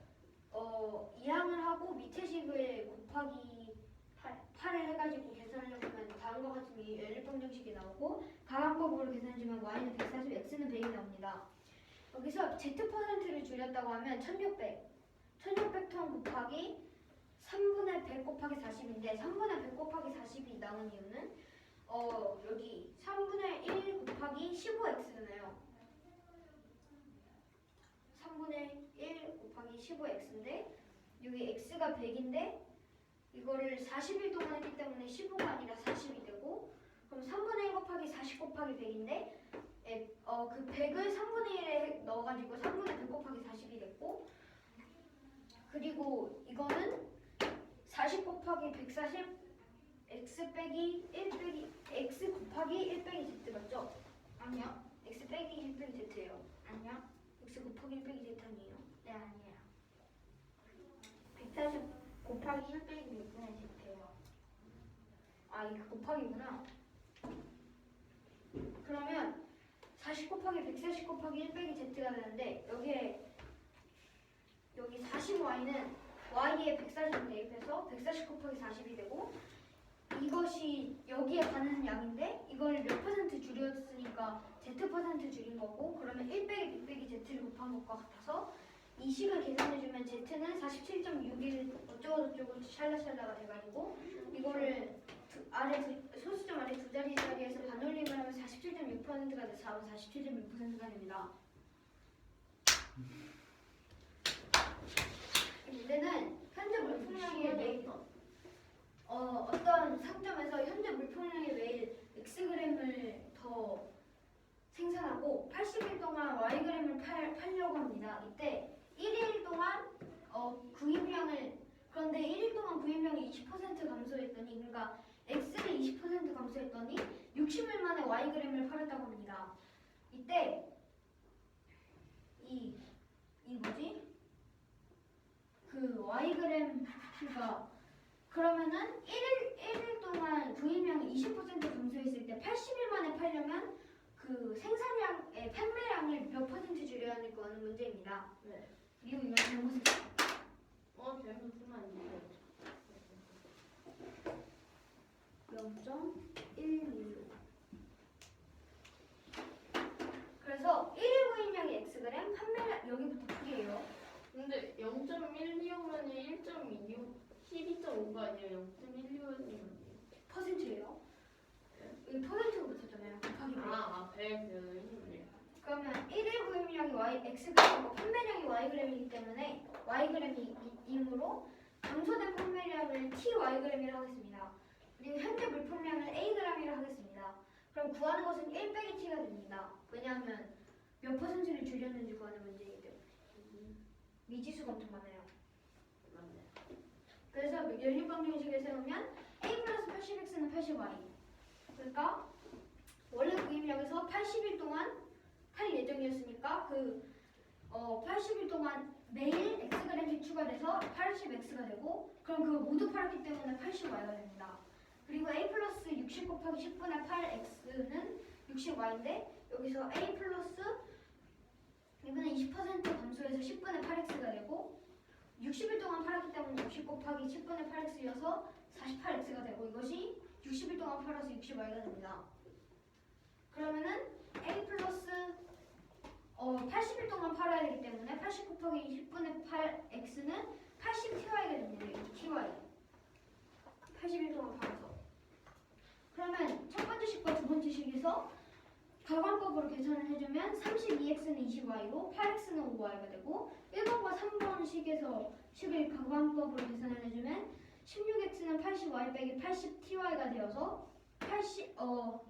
Speaker 2: 이항을 하고 밑에 식을 곱하기 8을 해가지고 계산을 해보면 다음과 같은 연립방정식이 나오고 가항법으로 계산해주면 y는 140, x는 100이 나옵니다. 여기서 Z%를 줄였다고 하면 1600톤 곱하기 3분의 100 곱하기 40인데 3분의 100 곱하기 40이 나온 이유는 여기 3분의 1 곱하기 15x잖아요. 3분의 1 곱하기 15x인데 여기 x가 100인데 이거를 40일 동안 했기 때문에 15가 아니라 40이 되고 그럼 3분의 1 곱하기 40 곱하기 100인데 그 100을 3분의 1에 넣어가지고 3분의 100 곱하기 40이 됐고 그리고 이거는 40 곱하기 140 x 빼기 1 빼기 x 곱하기 1 빼기 z 맞죠?
Speaker 3: 아니요.
Speaker 2: x 빼기 1 빼기 z예요.
Speaker 3: 아니요.
Speaker 2: x 곱하기 1 빼기 z 아니에요?
Speaker 3: 네, 아니에요. 140 곱하기 1 빼기 6분의 z예요.
Speaker 2: 아 이거 곱하기구나. 그러면 40 곱하기 140 곱하기 1 빼기 z가 되는데 여기 40y는 y에 140을 대입해서 140 곱하기 40이 되고 이것이 여기에 가는 양인데 이걸 몇 퍼센트 줄였으니까 z% 줄인 거고 그러면 1 빼기 1 빼기 z를 곱한 것과 같아서 이 식을 계산해주면 z는 47.61 어쩌고저쩌고 샬라샬라가 돼가지고 이거를 소수점 아래 두 자리에서 반올림을 하면 47.6%가 돼서 답은 47.6%가 됩니다. 이 문제는 현재 물품량이 매일 어떤 상점에서 현재 물품량이 매일 xg을 더 생산하고 80일 동안 yg을 팔려고 합니다. 이때 1일 동안 그런데 1일 동안 구입량이 20% 감소했더니 그러니까 x를 20% 감소했더니 60일 만에 yg을 팔았다고 합니다. 이때 이 뭐지? 그 yg가 그러면은 1일 동안 구입량이 20% 감소했을 때 80일 만에 팔려면 그 생산량의 판매량을 몇 퍼센트 줄여야 하는 거는 문제입니다.
Speaker 1: 네.
Speaker 2: 그리고 이건 잘못했어요.
Speaker 1: 잘못 쓰면 안 돼요.
Speaker 2: 0.116 그래서 1일 구입량이 xg 판매량 여기부터 풀이에요.
Speaker 1: 근데 0.125면이 1.26 12.5가 아니에요. 0.125는
Speaker 2: 퍼센트예요. 여기 퍼센트가 붙었잖아요. 곱하기 100.
Speaker 1: 100.
Speaker 2: 그러면 1일 구입량이 xg이고 판매량이 yg이기 때문에 yg이므로 감소된 판매량을 tyg이라 하겠습니다. 그리고 현재 물품량을 ag이라 하겠습니다. 그럼 구하는 것은 1 빼기 t가 됩니다. 왜냐하면 몇 퍼센트를 줄였는지 구하는 문제이기 때문에 미지수가 엄청 많아요.
Speaker 1: 맞네.
Speaker 2: 그래서 연립방정식을 세우면 a 플러스 80x는 80y 그러니까 원래 구입량에서 80일 동안 팔 예정이었으니까 80일 동안 매일 xg씩 추가돼서 80x가 되고 그럼 그거 모두 팔았기 때문에 80y가 됩니다. 그리고 a 플러스 60 곱하기 10분의 8x는 60y인데 여기서 a 플러스 이번에 20% 감소해서 10분의 8x가 되고 60일 동안 팔았기 때문에 60 곱하기 10분의 8x여서 48x가 되고 이것이 60일 동안 팔아서 60y가 됩니다. 그러면은 a 플러스 80일 동안 팔아야 되기 때문에 80 곱하기 10분의 8x는 80ty가 됩니다. 여기 ty 80일 동안 팔아서 그러면 첫 번째 식과 두 번째 식에서 가관법으로 계산을 해주면 32x는 20y로 8x는 5y가 되고 1번과 3번 식을 가관법으로 계산을 해주면 16x는 80y 빼기 80ty가 되어서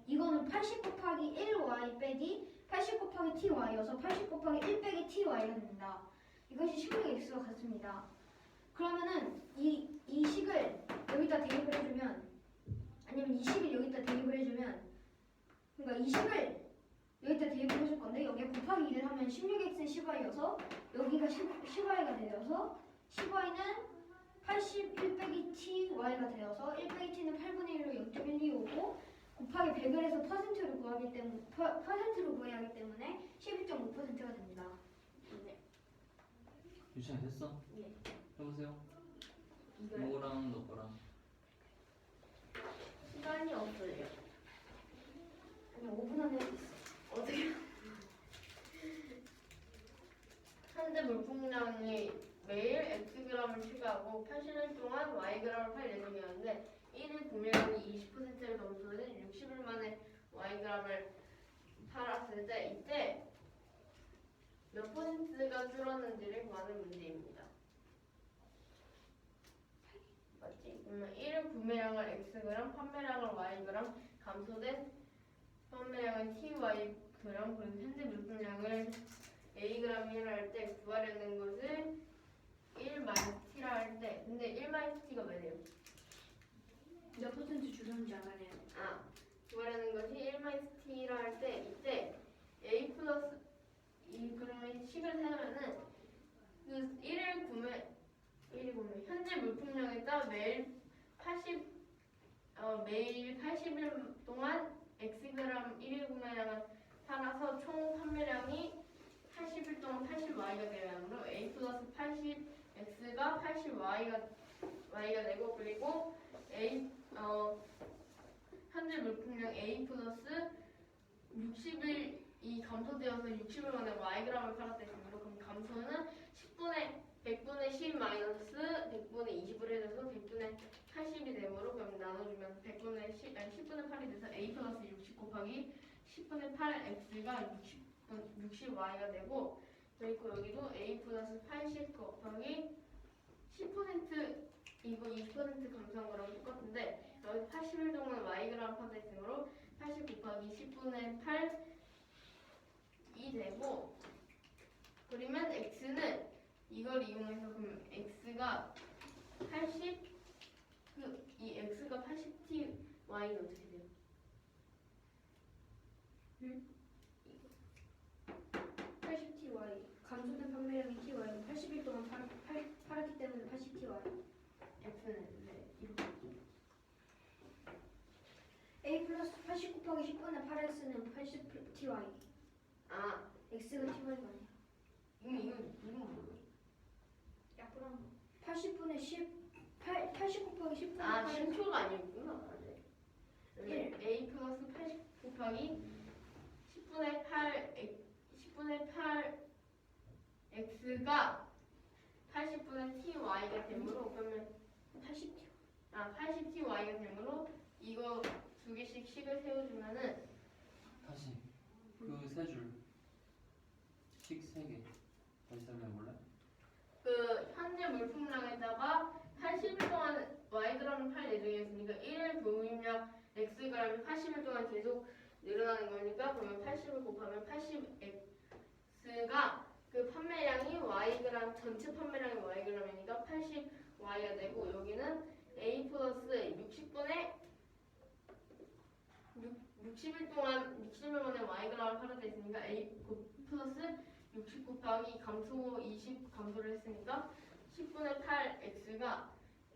Speaker 2: 이거는 80 곱하기 1y 빼기 80 곱하기 ty여서 80 곱하기 1 빼기 ty가 됩니다. 이것이 16x와 같습니다. 그러면은 이 식을 여기다 대입을 해주면 아니면 이 식을 여기다 대입을 해주면 그러니까 이 식을 여기다 대입을 해줄 건데 여기에 곱하기 2를 하면 16x는 10y여서 여기가 10y가 되어서 10y는 81 빼기 ty가 되어서 1 빼기 t는 8분의 1로 0.125고 곱하기 100을 해서 퍼센트로 구해야 하기 때문에 11.5%가 됩니다.
Speaker 1: 네.
Speaker 4: 유치원 됐어?
Speaker 1: 네.
Speaker 4: 해보세요.
Speaker 1: 이거요?
Speaker 4: 이거랑 너 거랑.
Speaker 1: 시간이 없어요.
Speaker 2: 아니 5분 안에 할 수 있어.
Speaker 1: 어떻게? 현재 물품량이 매일 xg Yg을 추가하고 80일 동안 Yg을 팔 예정이었는데 1일 구매량이 20%를 넘어서는 60일 만에 Yg을 팔았을 때 이때 몇 퍼센트가 줄었는지를 구하는 문제입니다. 맞지? 그러면 1일 구매량을 Xg, 판매량을 Yg, 감소된 판매량은 TY 그리고 현재 물품량을 Ag이라 할 때 구하려는 것을 1-T라 할 때 근데 1-T가 뭐예요?
Speaker 2: 몇 퍼센트 줄였는지 알아내요.
Speaker 1: 아, 구하려는 것이 1-T라 할 때 이때 A 플러스 그러면 식을 세우면은 그 1일 구매 현재 물품량에다 매일 80일 동안 Xg 1일 구매량을 팔아서 총 판매량이 80일 동안 80Y가 되어야 하므로 A 플러스 80X가 80Y가 되고 그리고 현재 물품량 A 플러스 60일이 감소되어서 60일 만에 Yg을 팔았다 했으므로 그럼 감소는 100분의 10 마이너스 100분의 20을 해줘서 100분의 80이 되므로 그럼 나눠주면 10분의 8이 돼서 A 플러스 60 곱하기 10분의 8X가 60Y가 되고 그리고 여기도 A 플러스 80 곱하기 10% 이거 20% 감소한 거랑 똑같은데 여기 80일 동안 Yg 파다 했으므로 80 곱하기 10분의 8이 되고 그러면 X는 이걸 이용해서 그럼 X가 80이 X가 80TY는 어떻게 돼요?
Speaker 2: 80TY 감소된 판매량이 TY 80일 동안 팔았기 때문에 80TY.
Speaker 1: X는 네 이렇게
Speaker 2: A 플러스 80 곱하기 10분의 8X는 80TY.
Speaker 1: 아
Speaker 2: X가 TY가 아니야.
Speaker 1: 이건 뭐예요?
Speaker 2: 약분한 거. 80분의 80 곱하기 10분의
Speaker 1: 아
Speaker 2: 8.
Speaker 1: 신표가 아니었구나. 네.
Speaker 2: 1.
Speaker 1: A 플러스 80 곱하기 10분의 8 X가 80분의 TY가 되므로 그러면 80TY가 되므로 이거 두 개씩 식을 세워주면은
Speaker 4: 다시 그 세 줄. 식 3개. 다시 설명해 볼래?
Speaker 1: 그 현재 물품량에다가 80일 동안 Yg을 팔 예정이었으니까 1일 구매량 Xg이 80일 동안 계속 늘어나는 거니까 그러면 80을 곱하면 80X가 그 판매량이 Yg 전체 판매량이 Yg이니까 80Y가 되고 여기는 A 플러스 60일 동안 60일 만에 Yg을 팔았다 했으니까 A 플러스 60 곱하기 감소 20 감소를 했으니까 10분의 8X가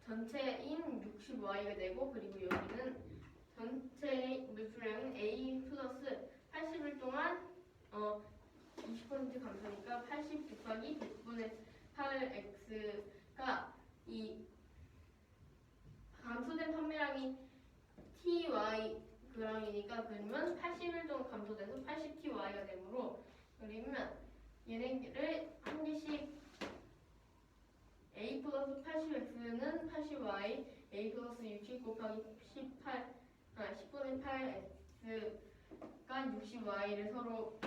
Speaker 1: 전체인 60Y가 되고 그리고 여기는 전체 물품량은 A 플러스 80일 동안 20% 감소니까 80 곱하기 100분의 8X가 이 감소된 판매량이 TY g이니까 그러면 80일 동안 감소돼서 80TY가 되므로 그러면 얘네들을 한 개씩 A 플러스 80X는 80Y A 플러스 60 곱하기 10분의 8X가 60Y를 서로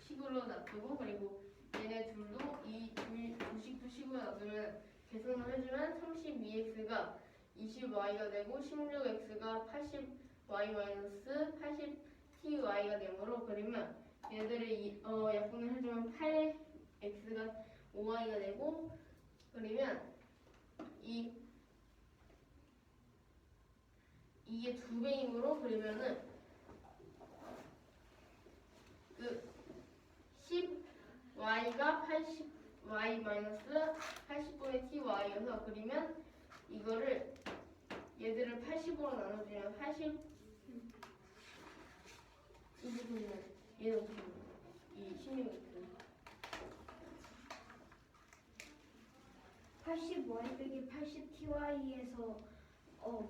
Speaker 1: 식으로 놔두고 그리고 얘네 둘도 이 두식도 식으로 놔두면 계산을 해주면 32X가 20Y가 되고 16X가 80Y 80TY가 되므로 그러면 얘들을 약분을 해주면 8X가 5Y가 되고 그러면 이게 2배이므로 그러면은 그 10Y가 80Y 마이너스 80분의 TY여서 그러면 이거를 얘들을 80으로 나눠주면 80 이게 그러면 얘는 어떻게 돼요? 이 16X
Speaker 2: 80Y 빼기 80TY에서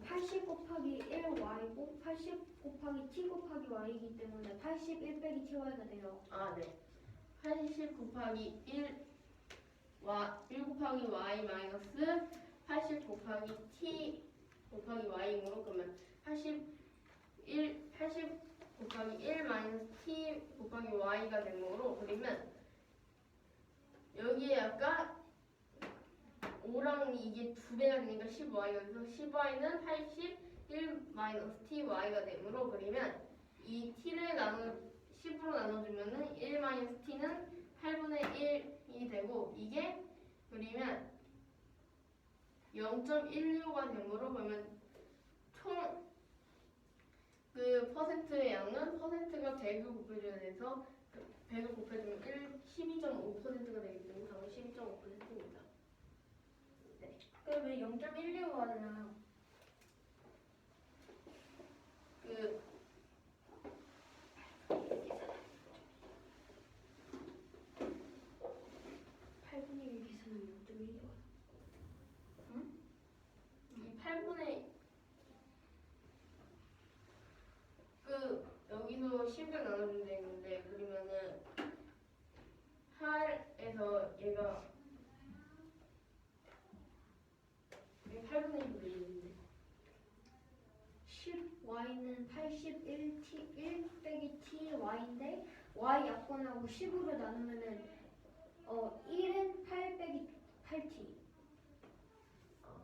Speaker 2: 80 곱하기 1Y고 80 곱하기 T 곱하기 Y이기 때문에 81 빼기 TY가 돼요.
Speaker 1: 아, 네. 80 곱하기 1 1 곱하기 y 마이너스 80 곱하기 t 곱하기 y이므로 그러면 80 곱하기 1 마이너스 t 곱하기 y가 되므로 그리면 여기에 아까 5랑 이게 2배가 되니까 10y가 돼서 10y는 81 마이너스 ty가 되므로 그리면 이 t를 10으로 나눠주면은 1 마이너스 t는 8분의 1이 되고 이게 그리면 0.165가 되므로 그러면 총 그 퍼센트의 양은 퍼센트가 100을 곱해줘야 돼서 100을 곱해주면 12.5%가 되기 때문에 답은 12.5%입니다.
Speaker 2: 그럼 왜 0.165 하잖아요.
Speaker 1: 그
Speaker 2: 8분의 1 계산은 0.165.
Speaker 1: 이 8분의 그 여기서 10을 나눠주면 되는데 그러면은 8에서 얘가 8분의 1이 되는데
Speaker 2: 10y는 81t 1 빼기 t y인데 y 약분하고 10으로 나누면은 1은 8 빼기 8t.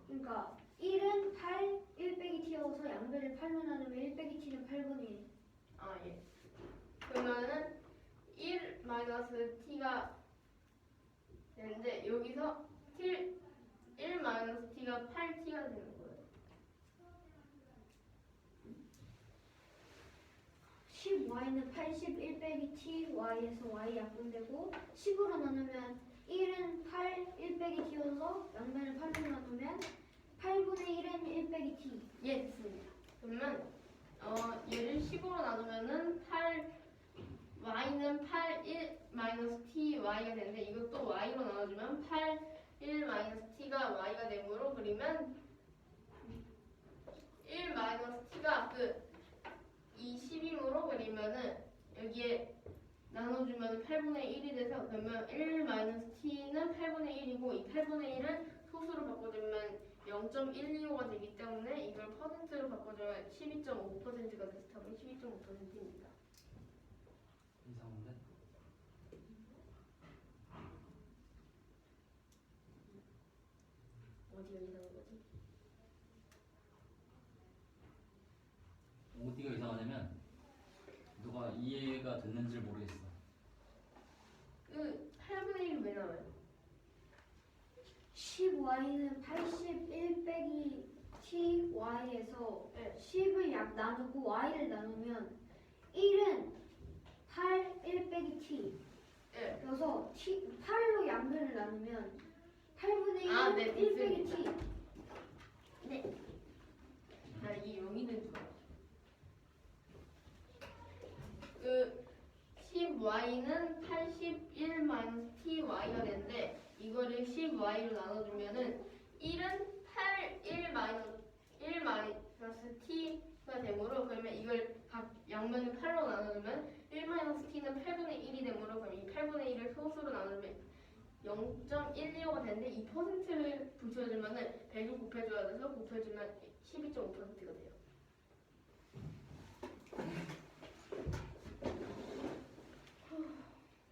Speaker 2: 그러니까 1은 8, 1 빼기 t여서 양변을 8로 나누면 1 빼기 t는 8분의 1.
Speaker 1: 아 예. 그러면은 1 마이너스 t가 되는데 여기서 1 마이너스 t가 8t가 되는 거예요.
Speaker 2: 10y는 81 빼기 t y에서 y 약분되고 10으로 나누면 1은 8, 1 빼기 t여서 양변을 8로 나누면 8분의 1은 1 빼기 t.
Speaker 1: 예, 됐습니다. 그러면 얘를 10으로 나누면은 y는 8, 1 마이너스 t y가 되는데 이것도 y로 나눠주면 8, 1 마이너스 t가 y가 되므로 그리면 1 마이너스 t가 이 10이므로 그리면은 여기에 나눠주면 8분의 1이 돼서 그러면 1 마이너스 t는 8분의 1이고 이 8분의 1은 소수로 바꿔주면 0.125가 되기 때문에 이걸 퍼센트로 바꿔주면 12.5%가 돼서 답은 12.5%입니다.
Speaker 4: 이상한데?
Speaker 1: 어디가 이상한 거지?
Speaker 4: 어디가 이상하냐면 너가 이해가 됐는지 모르겠어.
Speaker 1: 8분의 1이 왜 나와요?
Speaker 2: 10y는 81 빼기 t y에서
Speaker 1: 네.
Speaker 2: 10을 약 나누고 y를 나누면 1은 8, 1 빼기 t.
Speaker 1: 네.
Speaker 2: 그래서 8로 양변을 나누면 8분의 1은
Speaker 1: 아, 네,
Speaker 2: 1 빼기 t.
Speaker 1: 됐습니다. 네. 나 이게 여기는 좋아. 10y는 81 마이너스 ty가 되는데 이거를 10y로 나눠주면은 1은 8, 1 마이너스 t가 되므로 그러면 이걸 각 양면을 8로 나눠주면 1 마이너스 t는 8분의 1이 되므로 그럼 이 8분의 1을 소수로 나누면 0.125가 되는데 이 퍼센트를 붙여주면은 100을 곱해줘야 돼서 곱해주면 12.5%가 돼요.